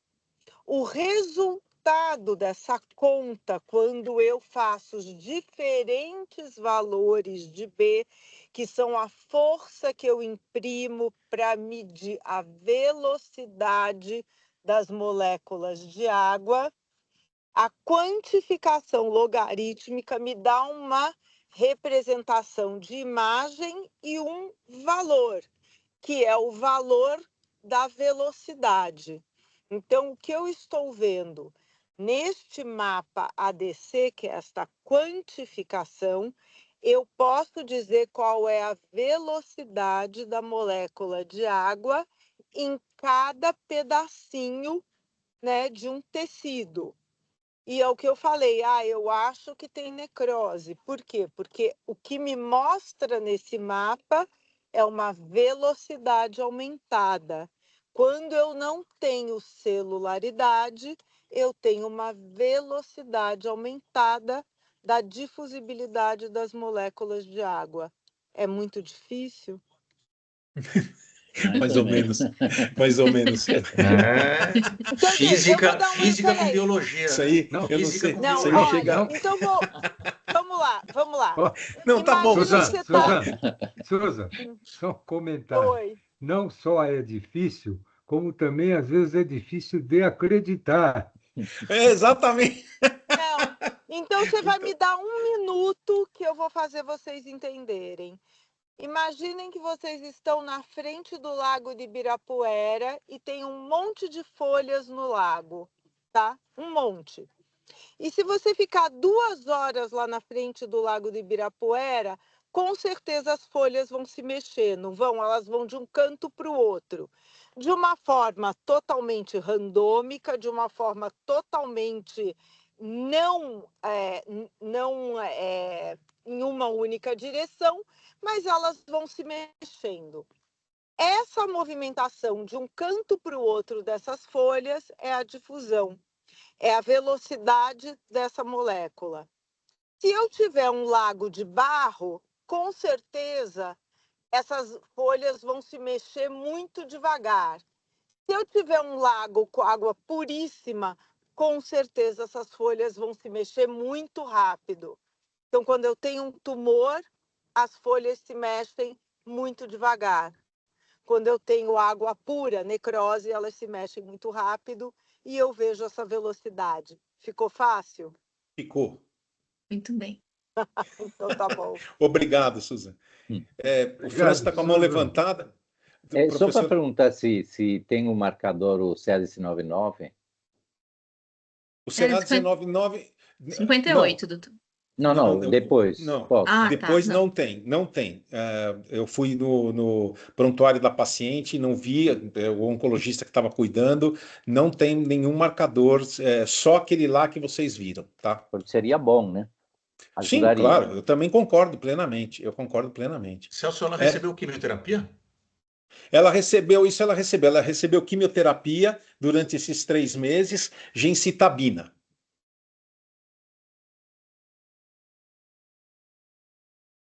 o resultado dessa conta, quando eu faço os diferentes valores de B, que são a força que eu imprimo para medir a velocidade das moléculas de água, a quantificação logarítmica me dá uma representação de imagem e um valor, que é o valor da velocidade. Então, o que eu estou vendo neste mapa ADC, que é esta quantificação, eu posso dizer qual é a velocidade da molécula de água em cada pedacinho, né, de um tecido. E é o que eu falei, eu acho que tem necrose. Por quê? Porque o que me mostra nesse mapa é uma velocidade aumentada. Quando eu não tenho celularidade, eu tenho uma velocidade aumentada da difusibilidade das moléculas de água. É muito difícil? Mais ou menos. Então, física com biologia. Isso aí, não, eu não sei. Não, isso aí olha, chega... então vamos lá. Não, tá bom. Susan, só um comentário. Oi. Não só é difícil, como também às vezes é difícil de acreditar. Exatamente. Não, então você vai me dar um minuto que eu vou fazer vocês entenderem. Imaginem que vocês estão na frente do lago de Ibirapuera e tem um monte de folhas no lago, tá? Um monte. E se você ficar 2 horas lá na frente do lago de Ibirapuera, com certeza as folhas vão se mexer, não vão? Elas vão de um canto para o outro. De uma forma totalmente randômica, de uma forma totalmente não em uma única direção, mas elas vão se mexendo. Essa movimentação de um canto para o outro dessas folhas é a difusão, é a velocidade dessa molécula. Se eu tiver um lago de barro, com certeza essas folhas vão se mexer muito devagar. Se eu tiver um lago com água puríssima, com certeza essas folhas vão se mexer muito rápido. Então, quando eu tenho um tumor, as folhas se mexem muito devagar. Quando eu tenho água pura, necrose, elas se mexem muito rápido e eu vejo essa velocidade. Ficou fácil? Ficou. Muito bem. Então tá bom. Obrigado, Susan. O França está com a mão levantada. Só para perguntar se tem um marcador, o CEDES-99. O CEDES-99... 58, doutor. Não, depois. Não, depois tá, não tem. Eu fui no prontuário da paciente, não vi, o oncologista que estava cuidando, não tem nenhum marcador, só aquele lá que vocês viram, tá? Seria bom, né? Ajudaria. Sim, claro, eu também concordo plenamente, Celso, ela recebeu quimioterapia? Ela recebeu quimioterapia durante esses 3 meses, gencitabina.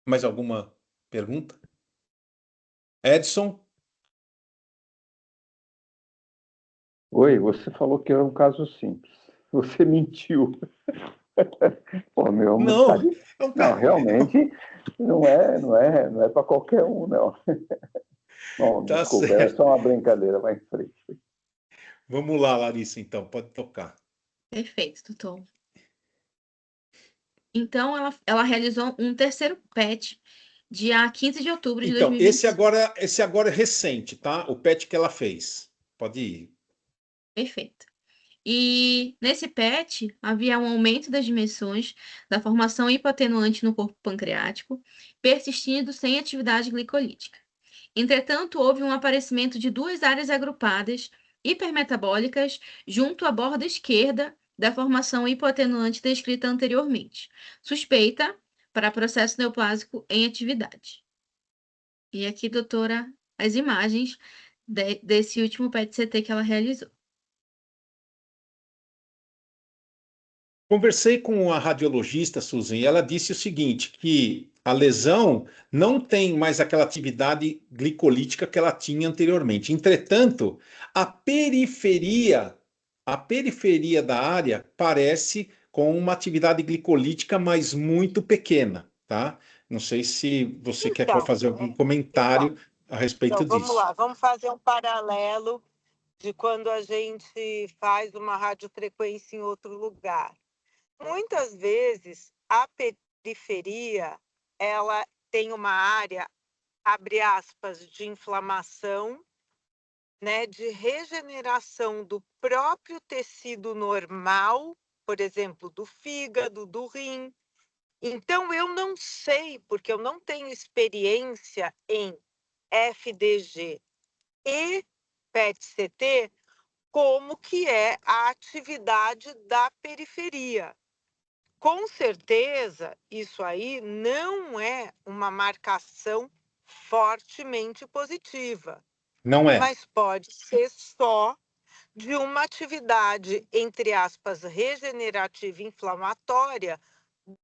Mais alguma pergunta? Edson? Oi, você falou que era um caso simples. Você mentiu. Pô, meu, não, realmente não é para qualquer um, não. Bom, tá desculpa, certo. é só uma brincadeira, vai em frente. Vamos lá, Larissa, então, pode tocar. Perfeito, doutor. Então, ela realizou um terceiro PET, dia 15 de outubro de 2020. Esse agora é recente, tá? O PET que ela fez. Pode ir. Perfeito. E nesse PET, havia um aumento das dimensões da formação hipoatenuante no corpo pancreático, persistindo sem atividade glicolítica. Entretanto, houve um aparecimento de 2 áreas agrupadas hipermetabólicas junto à borda esquerda da formação hipoatenuante descrita anteriormente, suspeita para processo neoplásico em atividade. E aqui, doutora, as imagens desse último PET-CT que ela realizou. Conversei com a radiologista, Susan, e ela disse o seguinte, que a lesão não tem mais aquela atividade glicolítica que ela tinha anteriormente. Entretanto, a periferia da área parece com uma atividade glicolítica, mas muito pequena, tá? Não sei se você quer fazer algum comentário a respeito disso. Vamos lá, vamos fazer um paralelo de quando a gente faz uma radiofrequência em outro lugar. Muitas vezes, a periferia, ela tem uma área, abre aspas, de inflamação, né, de regeneração do próprio tecido normal, por exemplo, do fígado, do rim. Então, eu não sei, porque eu não tenho experiência em FDG e PET-CT, como que é a atividade da periferia. Com certeza, isso aí não é uma marcação fortemente positiva. Não é. Mas pode ser só de uma atividade, entre aspas, regenerativa e inflamatória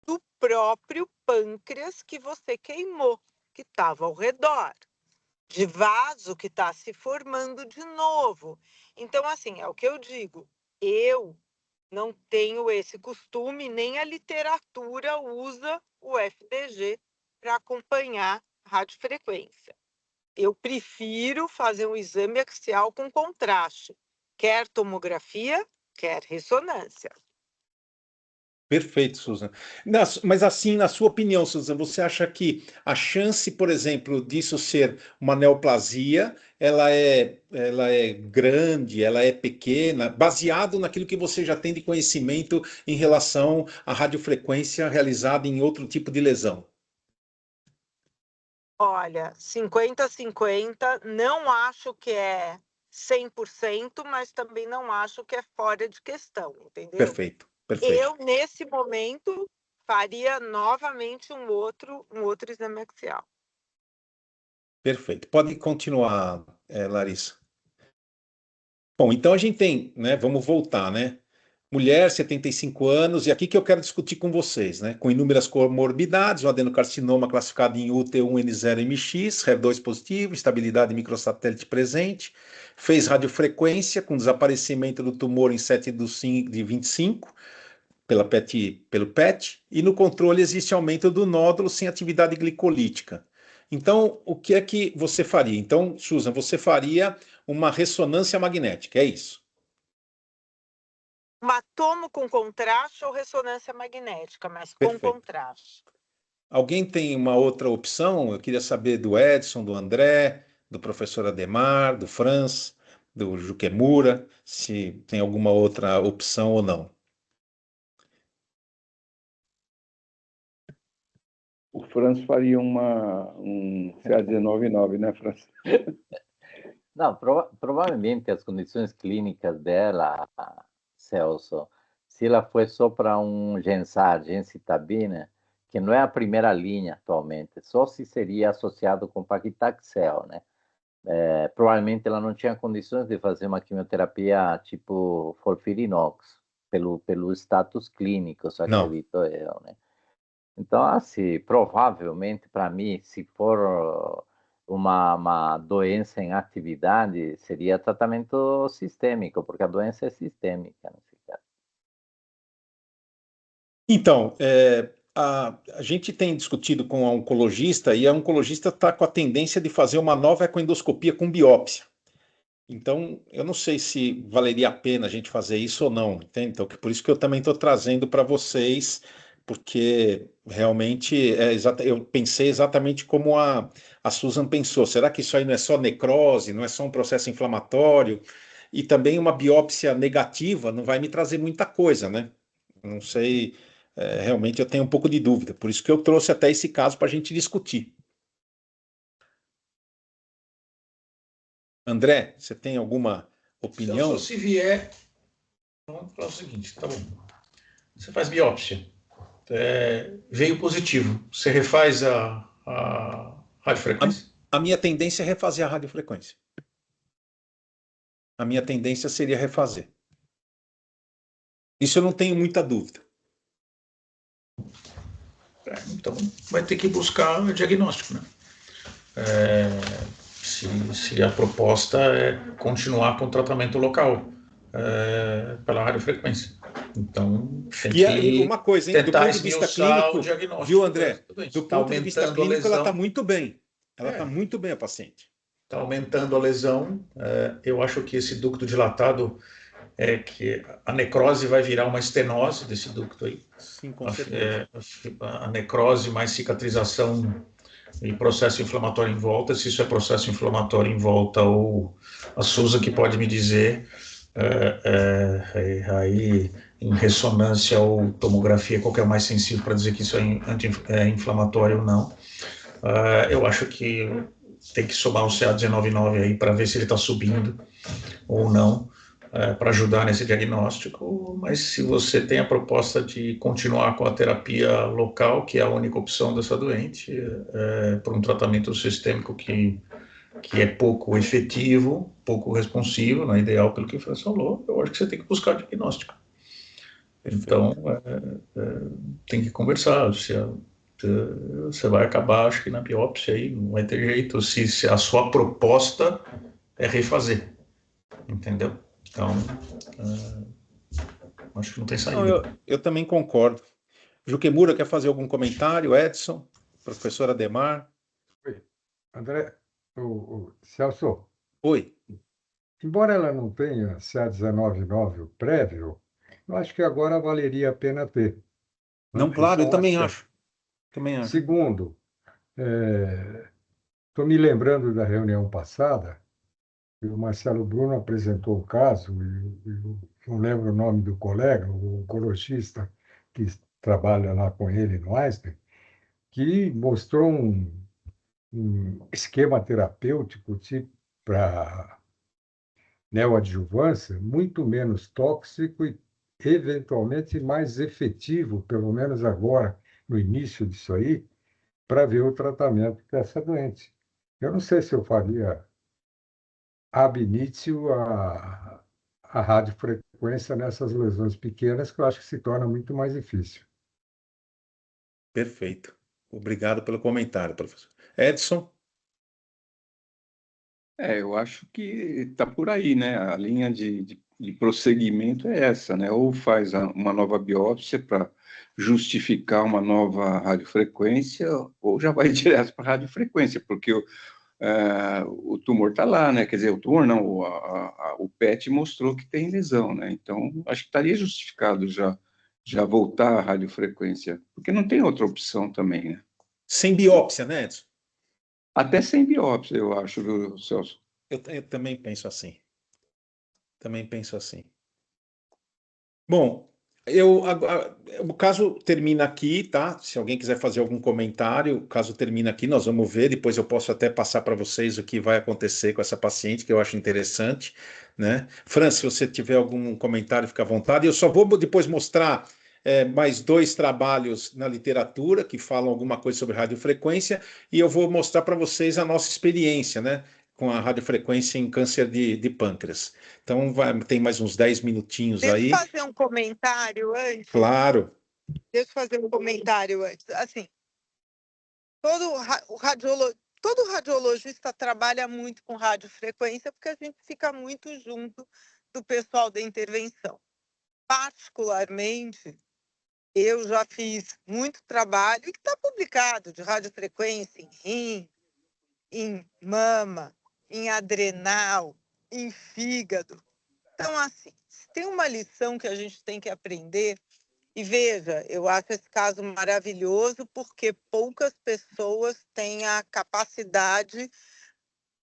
do próprio pâncreas que você queimou, que estava ao redor, de vaso que está se formando de novo. Então, assim, é o que eu digo, eu não tenho esse costume, nem a literatura usa o FDG para acompanhar radiofrequência. Eu prefiro fazer um exame axial com contraste, quer tomografia, quer ressonância. Perfeito, Susan. Mas assim, na sua opinião, Susan, você acha que a chance, por exemplo, disso ser uma neoplasia, ela é grande, ela é pequena, baseado naquilo que você já tem de conhecimento em relação à radiofrequência realizada em outro tipo de lesão? Olha, 50-50, não acho que é 100%, mas também não acho que é fora de questão, entendeu? Perfeito, perfeito. Eu, nesse momento, faria novamente um outro exame axial. Perfeito. Pode continuar, Larissa. Bom, então a gente tem, né? Vamos voltar, né? Mulher, 75 anos, e aqui que eu quero discutir com vocês, né? Com inúmeras comorbidades, o adenocarcinoma classificado em UT1N0MX, HER2 positivo, estabilidade microsatélite presente, fez radiofrequência com desaparecimento do tumor em 7/25 pelo PET, e no controle existe aumento do nódulo sem atividade glicolítica. Então, o que é que você faria? Então, Susan, você faria uma ressonância magnética, é isso? Tomo com contraste ou ressonância magnética, mas com Perfeito. contraste. Alguém tem uma outra opção? Eu queria saber do Edson, do André, do professor Ademar, do Franz, do Juquemura, se tem alguma outra opção ou não. O Franz faria um CA19-9, né, Franz? Não, provavelmente as condições clínicas dela, Celso, se ela foi só para um Gensar, gencitabina, que não é a primeira linha atualmente, só se seria associado com paclitaxel, né? Provavelmente ela não tinha condições de fazer uma quimioterapia tipo FOLFIRINOX, pelo status clínico, só acredito eu, né? Então, assim, provavelmente, para mim, se for uma doença em atividade, seria tratamento sistêmico, porque a doença é sistêmica, nesse caso. Então, a gente tem discutido com a oncologista e a oncologista está com a tendência de fazer uma nova ecoendoscopia com biópsia. Então, eu não sei se valeria a pena a gente fazer isso ou não, entende? Então, por isso que eu também estou trazendo para vocês, porque realmente eu pensei exatamente como a Susan pensou. Será que isso aí não é só necrose, não é só um processo inflamatório? E também uma biópsia negativa não vai me trazer muita coisa, né? Não sei, realmente eu tenho um pouco de dúvida. Por isso que eu trouxe até esse caso para a gente discutir. André, você tem alguma opinião? Celso, se vier, vamos falar o seguinte, tá bom. Você faz biópsia, veio positivo, você refaz a radiofrequência? A minha tendência é refazer a radiofrequência. A minha tendência seria refazer. Isso eu não tenho muita dúvida. Então, vai ter que buscar o diagnóstico, né? Se a proposta é continuar com o tratamento local pela radiofrequência. Então, tem que uma coisa, hein? Do ponto de vista clínico, o diagnóstico, viu, André? Do ponto de vista clínico, ela está muito bem. Ela está muito bem, a paciente. Está aumentando a lesão. Eu acho que esse ducto dilatado, que a necrose vai virar uma estenose desse ducto aí. Sim, com certeza. A necrose mais cicatrização e processo inflamatório em volta. Se isso é processo inflamatório em volta, ou a Susan que pode me dizer, aí em ressonância ou tomografia, qual que é o mais sensível para dizer que isso é inflamatório ou não. Eu acho que tem que somar o CA19-9 aí para ver se ele está subindo ou não, para ajudar nesse diagnóstico. Mas se você tem a proposta de continuar com a terapia local, que é a única opção dessa doente, por um tratamento sistêmico que é pouco efetivo, pouco responsivo, não é ideal pelo que o Franz falou, eu acho que você tem que buscar diagnóstico. Então, tem que conversar. Você vai acabar, acho que na biópsia aí, não vai ter jeito, se a sua proposta é refazer, entendeu? Então, acho que não tem saída. Não, eu também concordo. Juquemura, quer fazer algum comentário? Edson? Professor Ademar? Oi. André, Celso. Oi. Embora ela não tenha CA19-9 prévio, eu acho que agora valeria a pena ter. Não, Isso claro, é eu um também aspecto. acho. Também acho. Segundo, estou me lembrando da reunião passada, e o Marcelo Bruno apresentou o caso, e eu não lembro o nome do colega, o oncologista que trabalha lá com ele no Einstein, que mostrou um esquema terapêutico tipo para neoadjuvância muito menos tóxico e eventualmente mais efetivo, pelo menos agora, no início disso aí, para ver o tratamento dessa doente. Eu não sei se eu faria ab initio a radiofrequência nessas lesões pequenas, que eu acho que se torna muito mais difícil. Perfeito. Obrigado pelo comentário, professor. Edson? Eu acho que está por aí, né? A linha de prosseguimento é essa, né? Ou faz uma nova biópsia para justificar uma nova radiofrequência, ou já vai direto para a radiofrequência, porque o tumor está lá, né? Quer dizer, o tumor não, o PET mostrou que tem lesão, né? Então, acho que estaria justificado já voltar à radiofrequência, porque não tem outra opção também, né? Sem biópsia, né, Edson? Até sem biópsia, eu acho, viu, Celso? Eu também penso assim. Também penso assim. Bom, o caso termina aqui, tá? Se alguém quiser fazer algum comentário, o caso termina aqui, nós vamos ver. Depois eu posso até passar para vocês o que vai acontecer com essa paciente, que eu acho interessante, né? Fran, se você tiver algum comentário, fica à vontade. Eu só vou depois mostrar mais 2 trabalhos na literatura que falam alguma coisa sobre radiofrequência e eu vou mostrar para vocês a nossa experiência, né? Com a radiofrequência em câncer de pâncreas. Então, tem mais uns 10 minutinhos Deixa eu aí. fazer um comentário antes. Claro. Deixa eu fazer um comentário antes. Assim, todo radiologista trabalha muito com radiofrequência porque a gente fica muito junto do pessoal da intervenção. Particularmente, eu já fiz muito trabalho e que está publicado de radiofrequência em rim, em mama, em adrenal, em fígado. Então, assim, se tem uma lição que a gente tem que aprender, e veja, eu acho esse caso maravilhoso porque poucas pessoas têm a capacidade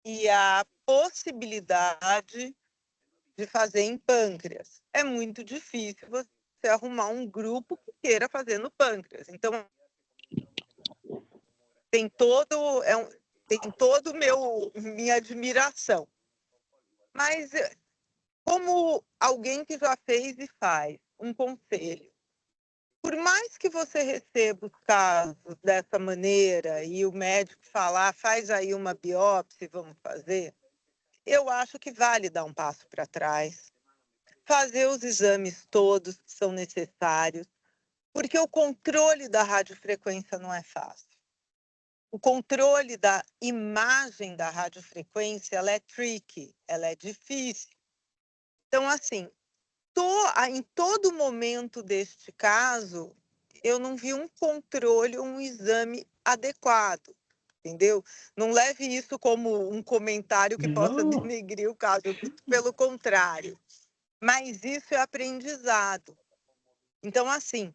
e a possibilidade de fazer em pâncreas. É muito difícil você arrumar um grupo que queira fazer no pâncreas. Então, tem todo minha admiração. Mas, como alguém que já fez e faz, um conselho. Por mais que você receba os casos dessa maneira e o médico falar, faz aí uma biópsia e vamos fazer, eu acho que vale dar um passo para trás, fazer os exames todos que são necessários, porque o controle da radiofrequência não é fácil. O controle da imagem da radiofrequência, ela é tricky, ela é difícil. Então, assim, em todo momento deste caso, eu não vi um controle, um exame adequado, entendeu? Não leve isso como um comentário que possa denegrir o caso, pelo contrário. Mas isso é aprendizado. Então, assim,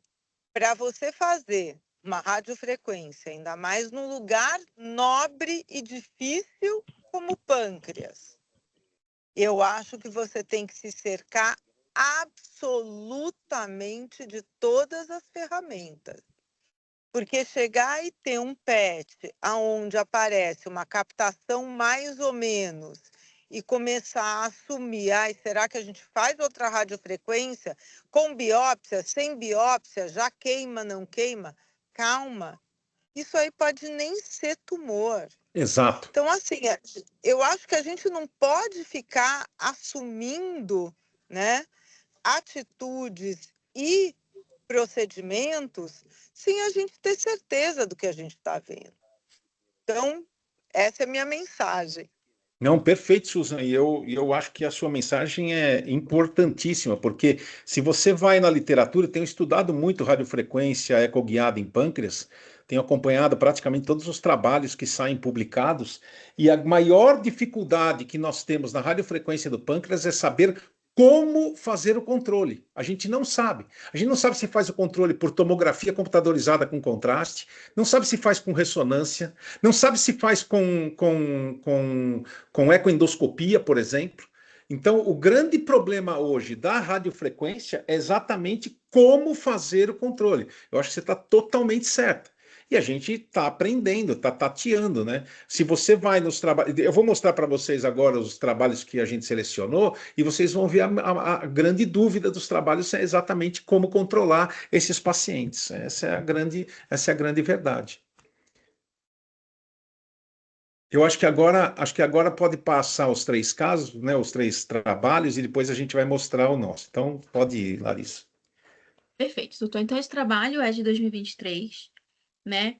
para você fazer uma radiofrequência, ainda mais num lugar nobre e difícil como o pâncreas, eu acho que você tem que se cercar absolutamente de todas as ferramentas. Porque chegar e ter um PET onde aparece uma captação mais ou menos e começar a assumir, será que a gente faz outra radiofrequência com biópsia, sem biópsia, já queima, não queima? Calma, isso aí pode nem ser tumor. Exato. Então, assim, eu acho que a gente não pode ficar assumindo, né, atitudes e procedimentos sem a gente ter certeza do que a gente está vendo. Então, essa é a minha mensagem. Não, perfeito, Susan. E eu acho que a sua mensagem é importantíssima, porque se você vai na literatura, tenho estudado muito radiofrequência ecoguiada em pâncreas, tenho acompanhado praticamente todos os trabalhos que saem publicados, e a maior dificuldade que nós temos na radiofrequência do pâncreas é saber como fazer o controle. A gente não sabe. A gente não sabe se faz o controle por tomografia computadorizada com contraste, não sabe se faz com ressonância, não sabe se faz com ecoendoscopia, por exemplo. Então, o grande problema hoje da radiofrequência é exatamente como fazer o controle. Eu acho que você está totalmente certa. E a gente está aprendendo, está tateando, né? Se você vai nos trabalhos. Eu vou mostrar para vocês agora os trabalhos que a gente selecionou, e vocês vão ver a grande dúvida dos trabalhos é exatamente como controlar esses pacientes. Essa é a grande verdade. Eu acho que agora pode passar os 3 casos, né? Os 3 trabalhos, e depois a gente vai mostrar o nosso. Então, pode ir, Larissa. Perfeito, doutor. Então, esse trabalho é de 2023, né?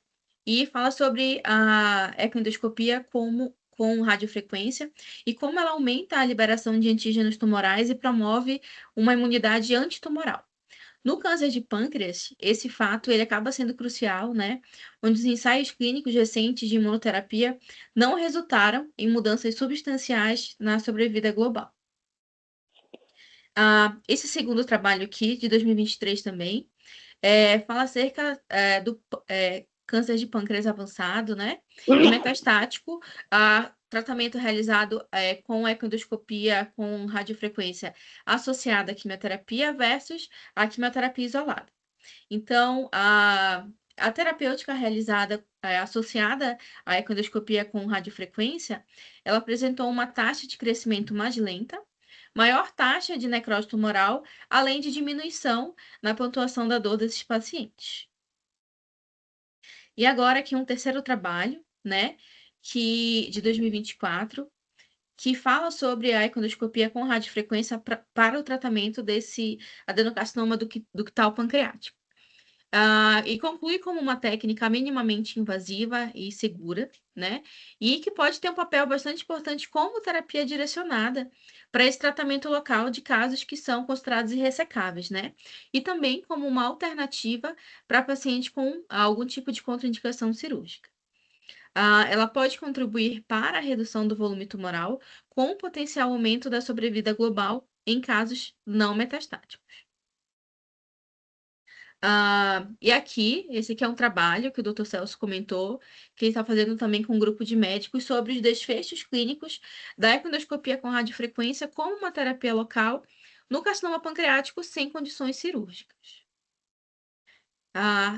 E fala sobre a ecoendoscopia com radiofrequência e como ela aumenta a liberação de antígenos tumorais e promove uma imunidade antitumoral. No câncer de pâncreas, esse fato ele acaba sendo crucial, né? Onde os ensaios clínicos recentes de imunoterapia não resultaram em mudanças substanciais na sobrevida global. Esse segundo trabalho aqui, de 2023 também, fala acerca do câncer de pâncreas avançado, né? E metastático, tratamento realizado com ecoendoscopia com radiofrequência associada à quimioterapia versus a quimioterapia isolada. Então, a terapêutica realizada associada à ecoendoscopia com radiofrequência, ela apresentou uma taxa de crescimento mais lenta, maior taxa de necrose tumoral, além de diminuição na pontuação da dor desses pacientes. E agora aqui um terceiro trabalho, né, de 2024, que fala sobre a ecoendoscopia com radiofrequência para o tratamento desse adenocarcinoma ductal pancreático. E conclui como uma técnica minimamente invasiva e segura, né? E que pode ter um papel bastante importante como terapia direcionada para esse tratamento local de casos que são considerados irressecáveis, né? E também como uma alternativa para paciente com algum tipo de contraindicação cirúrgica. Ela pode contribuir para a redução do volume tumoral com potencial aumento da sobrevida global em casos não metastáticos. E aqui, esse aqui é um trabalho que o Dr. Celso comentou, que ele está fazendo também com um grupo de médicos sobre os desfechos clínicos da ecoendoscopia com radiofrequência como uma terapia local no carcinoma pancreático sem condições cirúrgicas.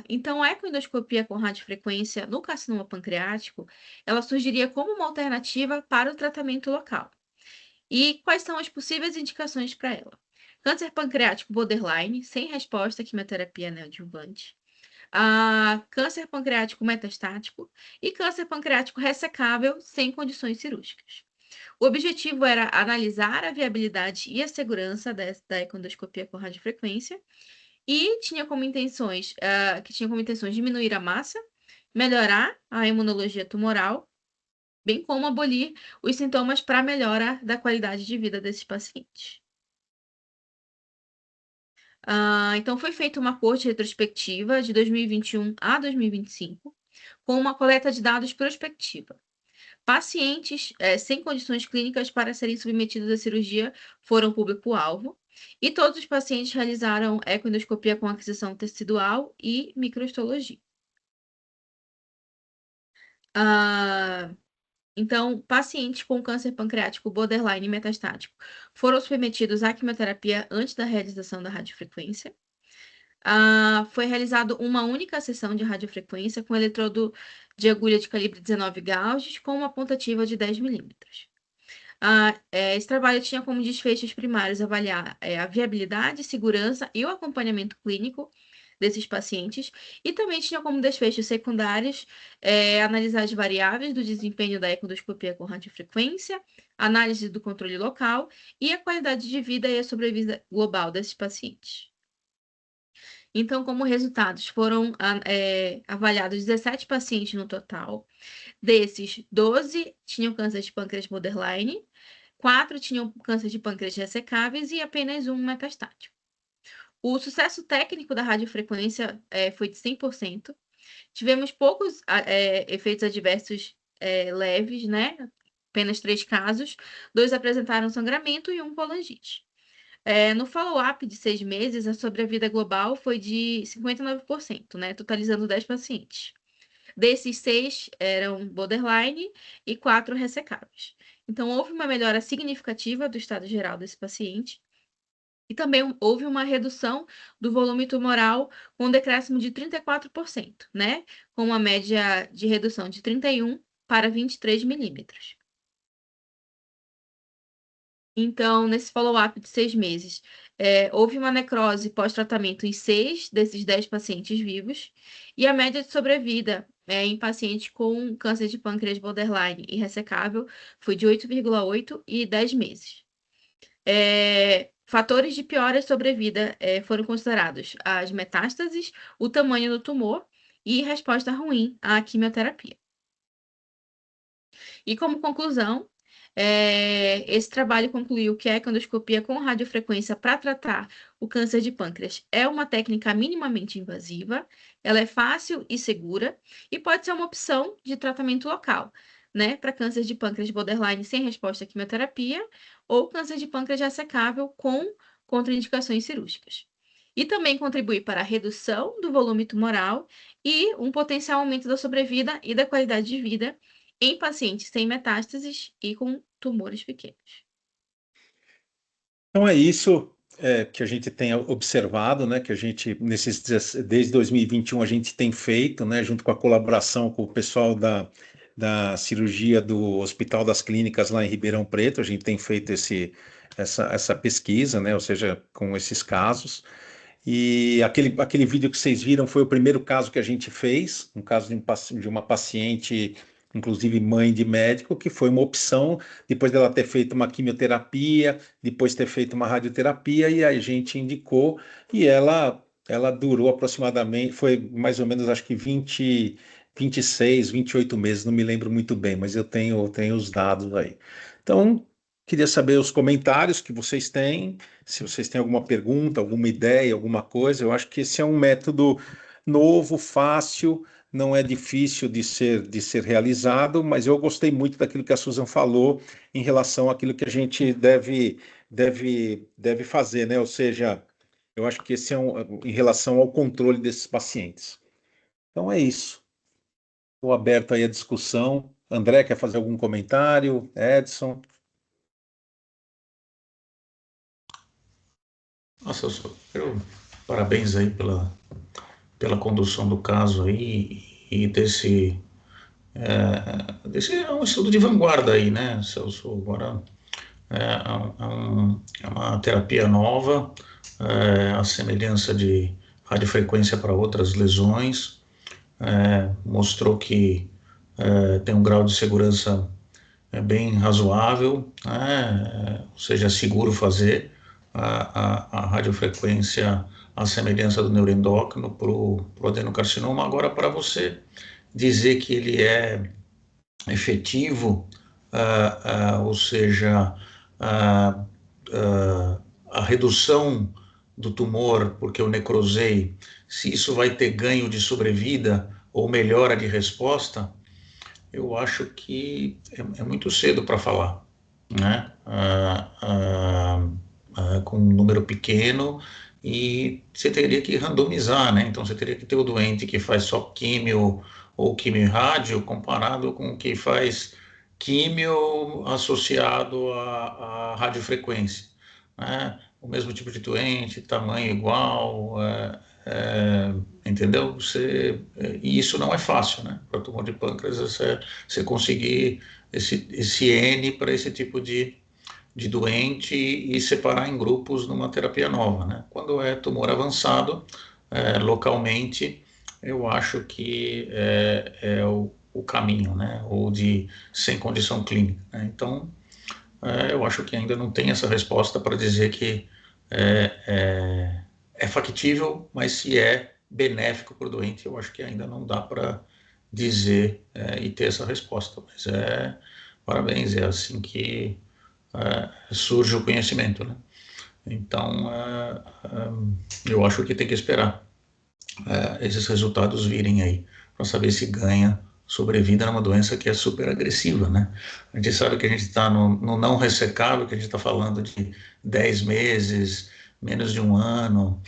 Então, a ecoendoscopia com radiofrequência no carcinoma pancreático, ela surgiria como uma alternativa para o tratamento local. E quais são as possíveis indicações para ela? Câncer pancreático borderline, sem resposta à quimioterapia neoadjuvante. Câncer pancreático metastático e câncer pancreático ressecável, sem condições cirúrgicas. O objetivo era analisar a viabilidade e a segurança da ecoendoscopia com radiofrequência e tinha como intenções diminuir a massa, melhorar a imunologia tumoral, bem como abolir os sintomas para melhora da qualidade de vida desses pacientes. Então, foi feita uma corte retrospectiva de 2021 a 2025, com uma coleta de dados prospectiva. Pacientes sem condições clínicas para serem submetidos à cirurgia foram público-alvo, e todos os pacientes realizaram ecoendoscopia com aquisição tecidual e microhistologia. Então, pacientes com câncer pancreático borderline metastático foram submetidos à quimioterapia antes da realização da radiofrequência. Foi realizada uma única sessão de radiofrequência com eletrodo de agulha de calibre 19 gauges com uma ponta ativa de 10 milímetros. Esse trabalho tinha como desfechos primários avaliar a viabilidade, segurança e o acompanhamento clínico desses pacientes, e também tinha como desfechos secundários analisar as variáveis do desempenho da ecoendoscopia com radiofrequência, análise do controle local e a qualidade de vida e a sobrevida global desses pacientes. Então, como resultados, foram avaliados 17 pacientes no total. Desses, 12 tinham câncer de pâncreas borderline, 4 tinham câncer de pâncreas ressecáveis e apenas um metastático. O sucesso técnico da radiofrequência foi de 100%. Tivemos poucos efeitos adversos leves, né? Apenas 3 casos. 2 apresentaram sangramento e 1 colangite. No follow-up de 6 meses, a sobrevida global foi de 59%, né? Totalizando 10 pacientes. Desses 6 eram borderline e 4 ressecáveis. Então, houve uma melhora significativa do estado geral desse paciente. E também houve uma redução do volume tumoral com um decréscimo de 34%, né? Com uma média de redução de 31 para 23 milímetros. Então, nesse follow-up de 6 meses, houve uma necrose pós-tratamento em 6 desses 10 pacientes vivos, e a média de sobrevida em pacientes com câncer de pâncreas borderline e ressecável foi de 8,8 e 10 meses. Fatores de piora de sobrevida foram considerados as metástases, o tamanho do tumor e resposta ruim à quimioterapia. E como conclusão, esse trabalho concluiu que a econdoscopia com radiofrequência para tratar o câncer de pâncreas é uma técnica minimamente invasiva, ela é fácil e segura e pode ser uma opção de tratamento local, né, para câncer de pâncreas borderline sem resposta à quimioterapia ou câncer de pâncreas ressecável com contraindicações cirúrgicas. E também contribui para a redução do volume tumoral e um potencial aumento da sobrevida e da qualidade de vida em pacientes sem metástases e com tumores pequenos. Então é isso que a gente tem observado, né, que a gente, desde 2021, a gente tem feito, né, junto com a colaboração com o pessoal da cirurgia do Hospital das Clínicas lá em Ribeirão Preto, a gente tem feito essa pesquisa, né, ou seja, com esses casos. E aquele vídeo que vocês viram foi o primeiro caso que a gente fez, um caso de uma paciente, inclusive mãe de médico, que foi uma opção, depois dela ter feito uma quimioterapia, depois ter feito uma radioterapia, e a gente indicou, e ela durou aproximadamente, foi mais ou menos, acho que 26, 28 meses, não me lembro muito bem, mas eu tenho os dados aí. Então, queria saber os comentários que vocês têm, se vocês têm alguma pergunta, alguma ideia, alguma coisa. Eu acho que esse é um método novo, fácil, não é difícil de ser realizado, mas eu gostei muito daquilo que a Susan falou em relação àquilo que a gente deve fazer, né? Ou seja, eu acho que esse é em relação ao controle desses pacientes. Então é isso. Estou aberto aí à discussão. André, quer fazer algum comentário? Edson? Nossa, parabéns aí pela condução do caso aí e desse é um estudo de vanguarda aí, né, Celso? Agora é uma terapia nova, a semelhança de radiofrequência para outras lesões, mostrou que tem um grau de segurança bem razoável, né, ou seja, é seguro fazer a radiofrequência à semelhança do neuroendócrino para o adenocarcinoma. Agora, para você dizer que ele é efetivo, ou seja, a redução do tumor, porque eu necrosei, se isso vai ter ganho de sobrevida ou melhora de resposta, eu acho que é muito cedo para falar, né? Com um número pequeno, e você teria que randomizar, né? Então você teria que ter o doente que faz só químio ou químio e rádio comparado com o que faz químio associado à radiofrequência, né? O mesmo tipo de doente, tamanho igual, entendeu? E isso não é fácil, né? Para tumor de pâncreas, você conseguir esse N para esse tipo de doente e separar em grupos numa terapia nova, né? Quando é tumor avançado, localmente, eu acho que é o caminho, né? Ou sem condição clínica, né? Então, eu acho que ainda não tem essa resposta para dizer que é factível, mas se é benéfico para o doente, eu acho que ainda não dá para dizer e ter essa resposta. Mas parabéns, é assim que surge o conhecimento, né? Então, eu acho que tem que esperar esses resultados virem aí, para saber se ganha sobrevida numa doença que é super agressiva, né? A gente sabe que a gente está no não ressecável, que a gente está falando de 10 meses, menos de um ano,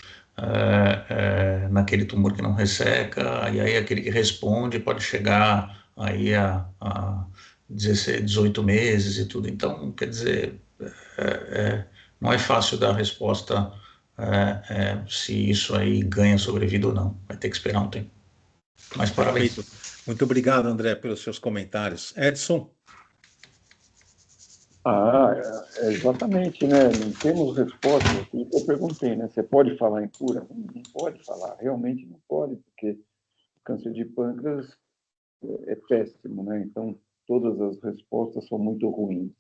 naquele tumor que não resseca, e aí aquele que responde pode chegar aí a 16, 18 meses e tudo. Então, quer dizer, não é fácil dar a resposta se isso aí ganha sobrevida ou não. Vai ter que esperar um tempo. Mas parabéns. Perfeito. Muito obrigado, André, pelos seus comentários. Edson? Exatamente, né? Não temos resposta. Eu perguntei, né? Você pode falar em cura? Não pode falar, realmente não pode, porque o câncer de pâncreas é péssimo, né? Então, todas as respostas são muito ruins.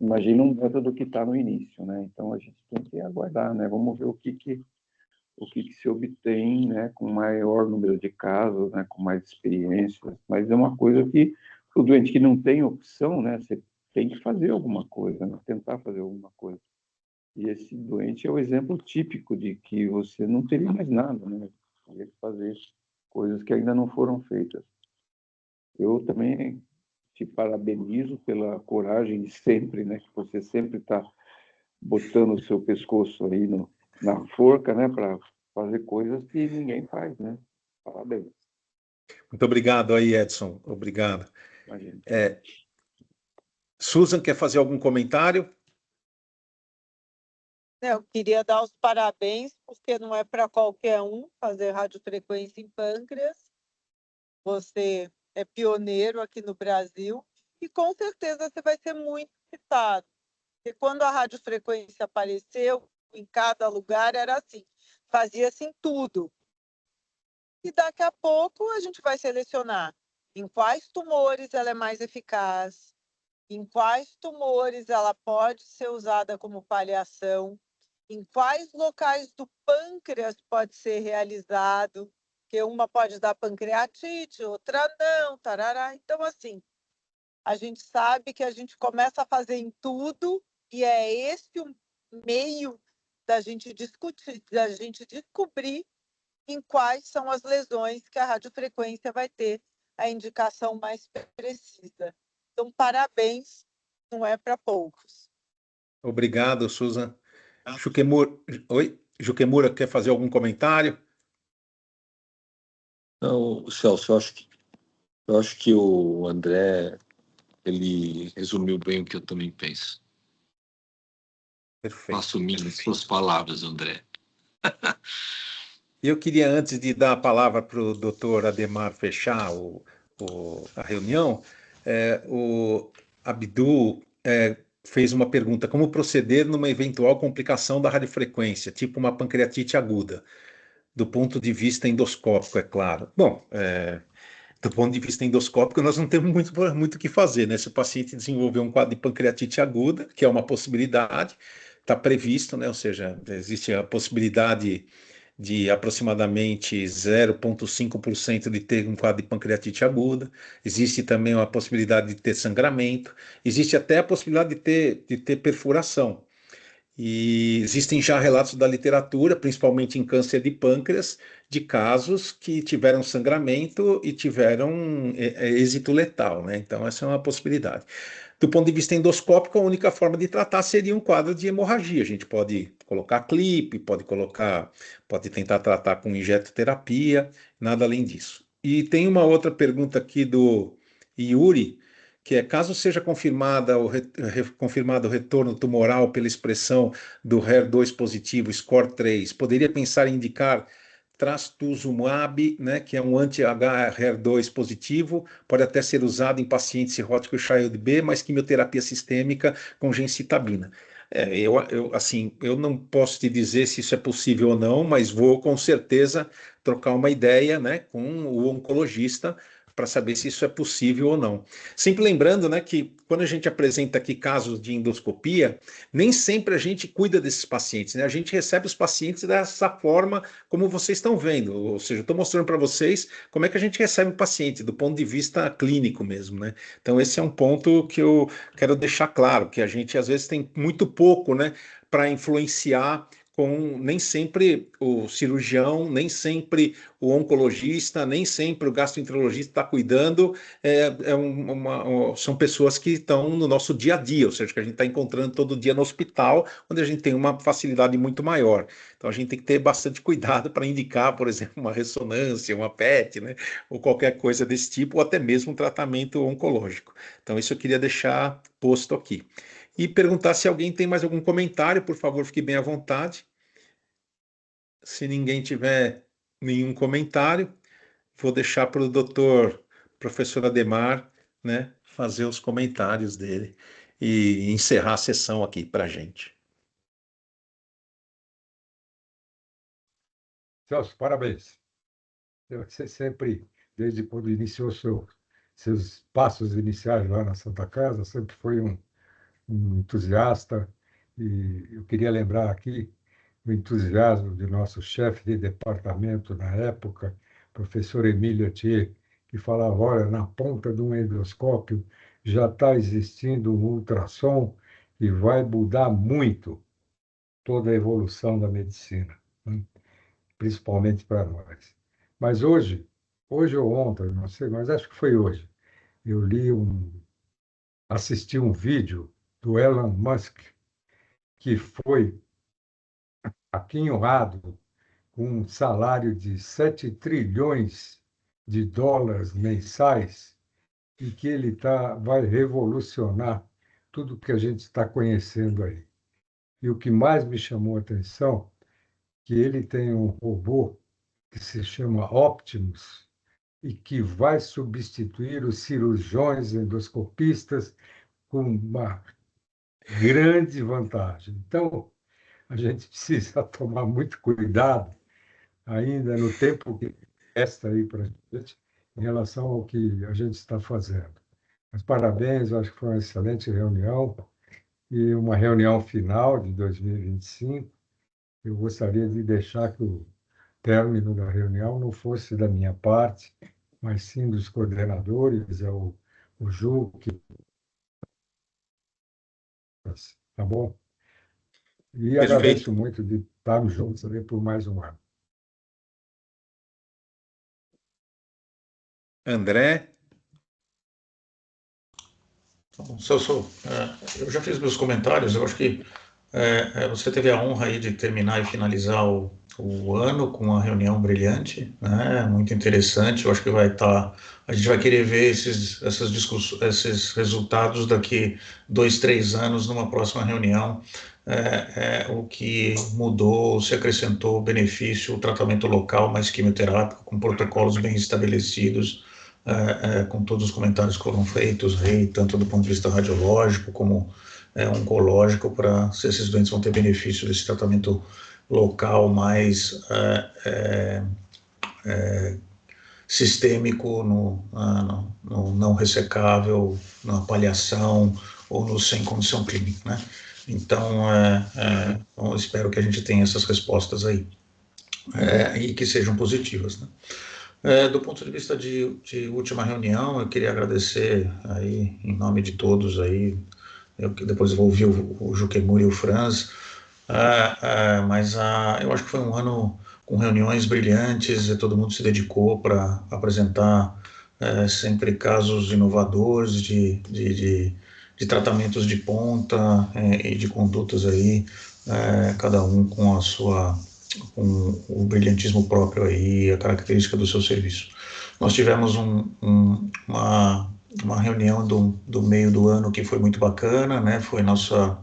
Imagina um método que está no início, né? Então, a gente tem que aguardar, né? Vamos ver o que se obtém, né? Com maior número de casos, né? Com mais experiências. Mas é uma coisa que o doente que não tem opção, né? Você tem que fazer alguma coisa, né? Tentar fazer alguma coisa. E esse doente é o exemplo típico de que você não teria mais nada, né? Teria que fazer coisas que ainda não foram feitas. Eu também te parabenizo pela coragem de sempre, né? Que você sempre está botando o seu pescoço aí na forca, né? Para fazer coisas que ninguém faz, né? Parabéns. Muito obrigado aí, Edson. Obrigado. Imagina. Susan, quer fazer algum comentário? Eu queria dar os parabéns, porque não é para qualquer um fazer radiofrequência em pâncreas. Você é pioneiro aqui no Brasil e com certeza você vai ser muito citado. Porque quando a radiofrequência apareceu, em cada lugar era assim, fazia-se em tudo. E daqui a pouco a gente vai selecionar em quais tumores ela é mais eficaz, em quais tumores ela pode ser usada como paliação, em quais locais do pâncreas pode ser realizado, que uma pode dar pancreatite, outra não, tarará. Então, assim, a gente sabe que a gente começa a fazer em tudo e é esse o meio da gente discutir, da gente descobrir em quais são as lesões que a radiofrequência vai ter a indicação mais precisa. Então, parabéns, não é para poucos. Obrigado, Susan. Oi? Jukemura, quer fazer algum comentário? Não, Celso, eu acho que o André, ele resumiu bem o que eu também penso. Perfeito. Faço minhas suas palavras, André. Eu queria, antes de dar a palavra para o doutor Ademar fechar a reunião, o Abdu fez uma pergunta: como proceder numa eventual complicação da radiofrequência, tipo uma pancreatite aguda, do ponto de vista endoscópico, é claro. Bom, do ponto de vista endoscópico, nós não temos muito o que fazer, né? Se o paciente desenvolver um quadro de pancreatite aguda, que é uma possibilidade, está previsto, né? Ou seja, existe a possibilidade de aproximadamente 0,5% de ter um quadro de pancreatite aguda, existe também a possibilidade de ter sangramento, existe até a possibilidade de ter perfuração. E existem já relatos da literatura, principalmente em câncer de pâncreas, de casos que tiveram sangramento e tiveram êxito letal, né? Então, essa é uma possibilidade. Do ponto de vista endoscópico, a única forma de tratar seria um quadro de hemorragia. A gente pode colocar clipe, pode tentar tratar com injetoterapia, nada além disso. E tem uma outra pergunta aqui do Yuri, que é: caso seja confirmado o retorno tumoral pela expressão do HER2 positivo, score 3, poderia pensar em indicar trastuzumab, né, que é um anti-HER2 positivo, pode até ser usado em pacientes cirróticos Child B, mas quimioterapia sistêmica com gemcitabina. Eu não posso te dizer se isso é possível ou não, mas vou com certeza trocar uma ideia, né, com o oncologista para saber se isso é possível ou não. Sempre lembrando, né, que quando a gente apresenta aqui casos de endoscopia, nem sempre a gente cuida desses pacientes, né? A gente recebe os pacientes dessa forma como vocês estão vendo, ou seja, eu estou mostrando para vocês como é que a gente recebe o paciente, do ponto de vista clínico mesmo, né? Então esse é um ponto que eu quero deixar claro, que a gente às vezes tem muito pouco, né, para influenciar com nem sempre o cirurgião, nem sempre o oncologista, nem sempre o gastroenterologista está cuidando. São pessoas que estão no nosso dia a dia, ou seja, que a gente está encontrando todo dia no hospital, onde a gente tem uma facilidade muito maior. Então a gente tem que ter bastante cuidado para indicar, por exemplo, uma ressonância, uma PET, né, ou qualquer coisa desse tipo, ou até mesmo um tratamento oncológico. Então isso eu queria deixar posto aqui. E perguntar se alguém tem mais algum comentário, por favor, fique bem à vontade. Se ninguém tiver nenhum comentário, vou deixar para o professor Adhemar, né, fazer os comentários dele e encerrar a sessão aqui para a gente. Celso, parabéns. Você sempre, desde quando iniciou seus passos iniciais lá na Santa Casa, sempre foi um entusiasta, e eu queria lembrar aqui o entusiasmo de nosso chefe de departamento na época, professor Emílio Thier, que falava, olha, na ponta de um endoscópio já está existindo um ultrassom que vai mudar muito toda a evolução da medicina, né? Principalmente para nós. Mas hoje ou ontem, não sei, mas acho que foi hoje, eu assisti um vídeo do Elon Musk, que foi aquinhoado com um salário de 7 trilhões de dólares mensais e que ele vai revolucionar tudo que a gente está conhecendo aí. E o que mais me chamou a atenção, que ele tem um robô que se chama Optimus e que vai substituir os cirurgiões endoscopistas com uma grande vantagem. Então, a gente precisa tomar muito cuidado ainda no tempo que resta aí para a gente em relação ao que a gente está fazendo. Mas parabéns, eu acho que foi uma excelente reunião e uma reunião final de 2025. Eu gostaria de deixar que o término da reunião não fosse da minha parte, mas sim dos coordenadores, o Ju, tá bom? E Perfeito. agradeço muito de estarmos juntos ali por mais um ano. André? Bom, Celso, eu já fiz meus comentários, eu acho que você teve a honra aí de terminar e finalizar o ano com uma reunião brilhante, né? Muito interessante. Eu acho que a gente vai querer ver esses resultados daqui 2, 3 anos numa próxima reunião. O que mudou, se acrescentou benefício, o tratamento local mais quimioterápico, com protocolos bem estabelecidos, com todos os comentários que foram feitos, tanto do ponto de vista radiológico como oncológico, para se esses doentes vão ter benefício desse tratamento local mais sistêmico, no não ressecável, na paliação ou no sem condição clínica, né? Então, eu espero que a gente tenha essas respostas aí, e que sejam positivas, né? Do ponto de vista de última reunião, eu queria agradecer aí, em nome de todos aí, depois vou ouvir o Juquemur e o Franz, mas eu acho que foi um ano com reuniões brilhantes, e todo mundo se dedicou para apresentar sempre casos inovadores de tratamentos de ponta e de condutas aí, cada um com com o brilhantismo próprio aí, a característica do seu serviço. Nós tivemos uma reunião do meio do ano que foi muito bacana, né? Foi nosso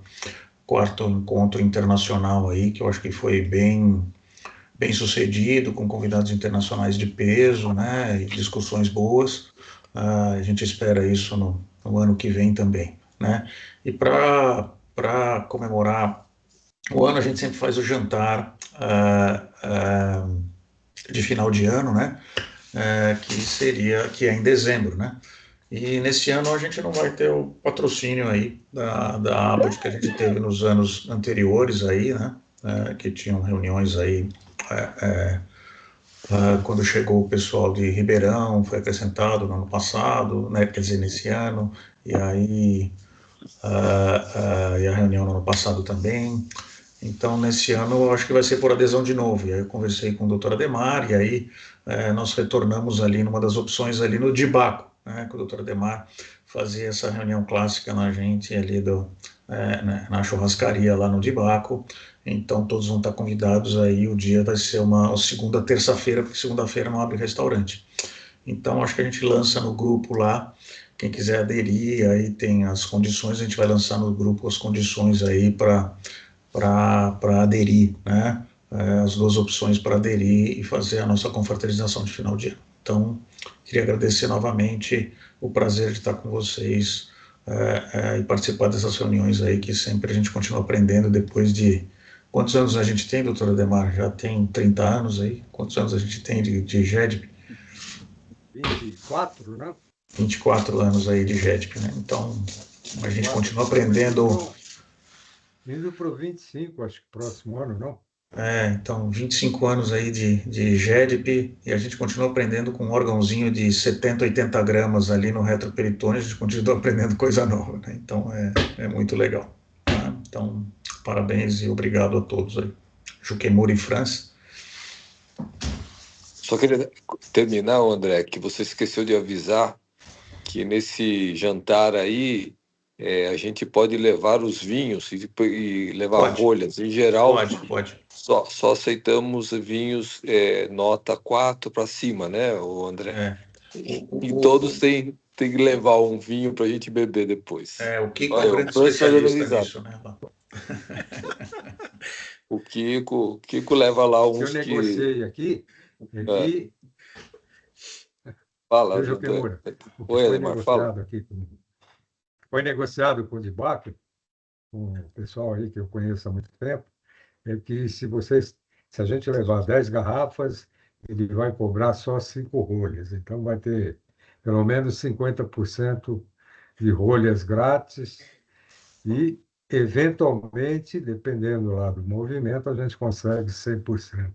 quarto encontro internacional aí, que eu acho que foi bem sucedido, com convidados internacionais de peso, né? E discussões boas. A gente espera isso no ano que vem também, né? E para comemorar o ano, a gente sempre faz o jantar de final de ano, né? Que é em dezembro, né? E nesse ano a gente não vai ter o patrocínio aí da Abbott que a gente teve nos anos anteriores aí, né? Que tinham reuniões aí quando chegou o pessoal de Ribeirão, foi acrescentado no ano passado, né? Quer dizer, nesse ano, e aí e a reunião no ano passado também. Então, nesse ano, eu acho que vai ser por adesão de novo. E aí eu conversei com o doutor Ademar, e aí nós retornamos ali numa das opções ali no Dibaco, né, que o doutor Ademar fazia essa reunião clássica na gente ali na churrascaria lá no Dibaco. Então, todos vão estar convidados aí. O dia vai ser uma segunda, terça-feira, porque segunda-feira não abre restaurante. Então, acho que a gente lança no grupo lá. Quem quiser aderir, aí tem as condições, a gente vai lançar no grupo as condições aí para aderir, né? As duas opções para aderir e fazer a nossa confraternização de final de ano. Então, queria agradecer novamente o prazer de estar com vocês e participar dessas reuniões aí, que sempre a gente continua aprendendo depois de... Quantos anos a gente tem, doutor Ademar? Já tem 30 anos aí? Quantos anos a gente tem de GEDP? 24, né? 24 anos aí de GEDP, né? Então, a gente continua aprendendo... Indo para o 25, acho que próximo ano, não? Então, 25 anos aí de GEDP, e a gente continua aprendendo com um órgãozinho de 70, 80 gramas ali no retroperitônio, a gente continua aprendendo coisa nova, né? Então, é muito legal. Tá? Então, parabéns e obrigado a todos aí. Juquemura e França. Só queria terminar, André, que você esqueceu de avisar que nesse jantar aí a gente pode levar os vinhos e levar rolhas. Em geral, pode. Só aceitamos vinhos nota 4 para cima, né, o André? E todos têm que levar um vinho para a gente beber depois. O Kiko é um grande especialista nisso, né? O Kiko leva lá uns eu negociei aqui. Fala, Juquemura. Oi, Ademar, fala. Foi negociado com o Dibaco, com o pessoal aí que eu conheço há muito tempo, é que se a gente levar 10 garrafas, ele vai cobrar só 5 rolhas. Então, vai ter pelo menos 50% de rolhas grátis e, eventualmente, dependendo lá do movimento, a gente consegue 100%.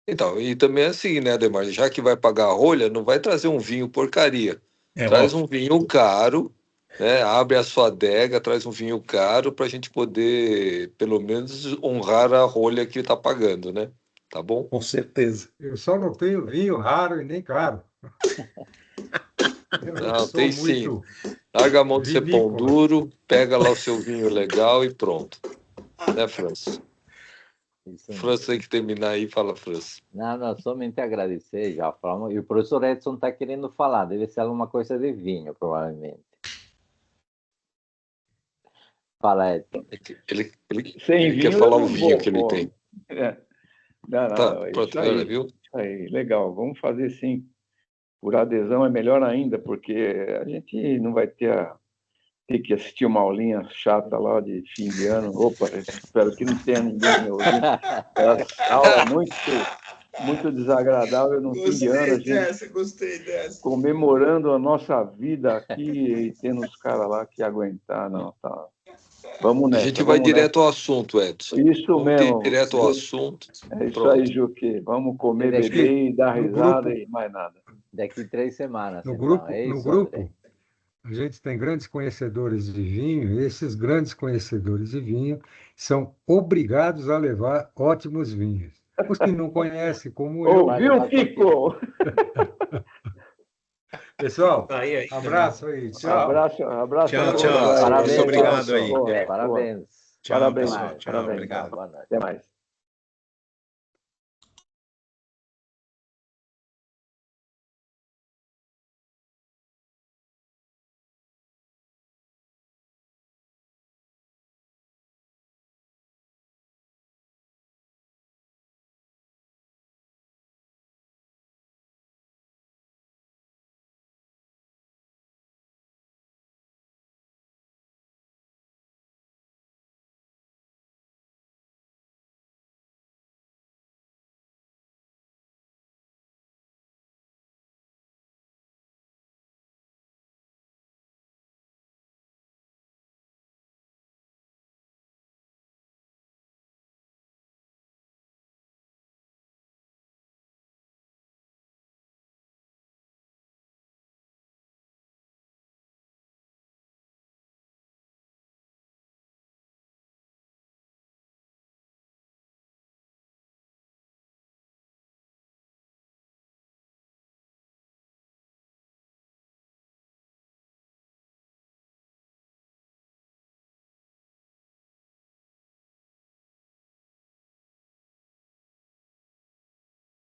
Então, e também é assim, né, Ademar? Já que vai pagar a rolha, não vai trazer um vinho porcaria. Traz um vinho caro, né? Abre a sua adega, traz um vinho caro para a gente poder, pelo menos, honrar a rolha que está pagando, né? Tá bom? Com certeza. Eu só não tenho vinho raro e nem caro. Não, tem sim. Larga a mão de ser pão duro, pega lá o seu vinho legal e pronto. Né, França? França tem que terminar aí, fala, França. Não, somente agradecer, já falamos. E o professor Edson está querendo falar, deve ser alguma coisa de vinho, provavelmente. Fala, Edson. Ele quer falar o vinho que ele tem. Pronto, viu? Aí, legal, vamos fazer sim. Por adesão é melhor ainda, porque a gente não vai ter que assistir uma aulinha chata lá de fim de ano. Opa, espero que não tenha ninguém me ouvindo. Aula muito desagradável no fim de ano. Gostei dessa. Comemorando a nossa vida aqui e tendo os caras lá que aguentar. Não, tá. Vamos nessa. A gente vai direto ao assunto, Edson. Isso mesmo. Direto ao assunto. É isso aí, Juque. Vamos comer, beber e dar risada e mais nada. Daqui 3 semanas. No grupo, a gente tem grandes conhecedores de vinho, e esses grandes conhecedores de vinho são obrigados a levar ótimos vinhos. Os que não conhecem, como eu... Ouviu, Kiko? Pessoal, abraço aí. Tchau. Abraço. Tchau. Parabéns, obrigado aí. Parabéns. Tchau, Parabéns. pessoal. Tchau, Parabéns. obrigado. Boa noite. Até mais.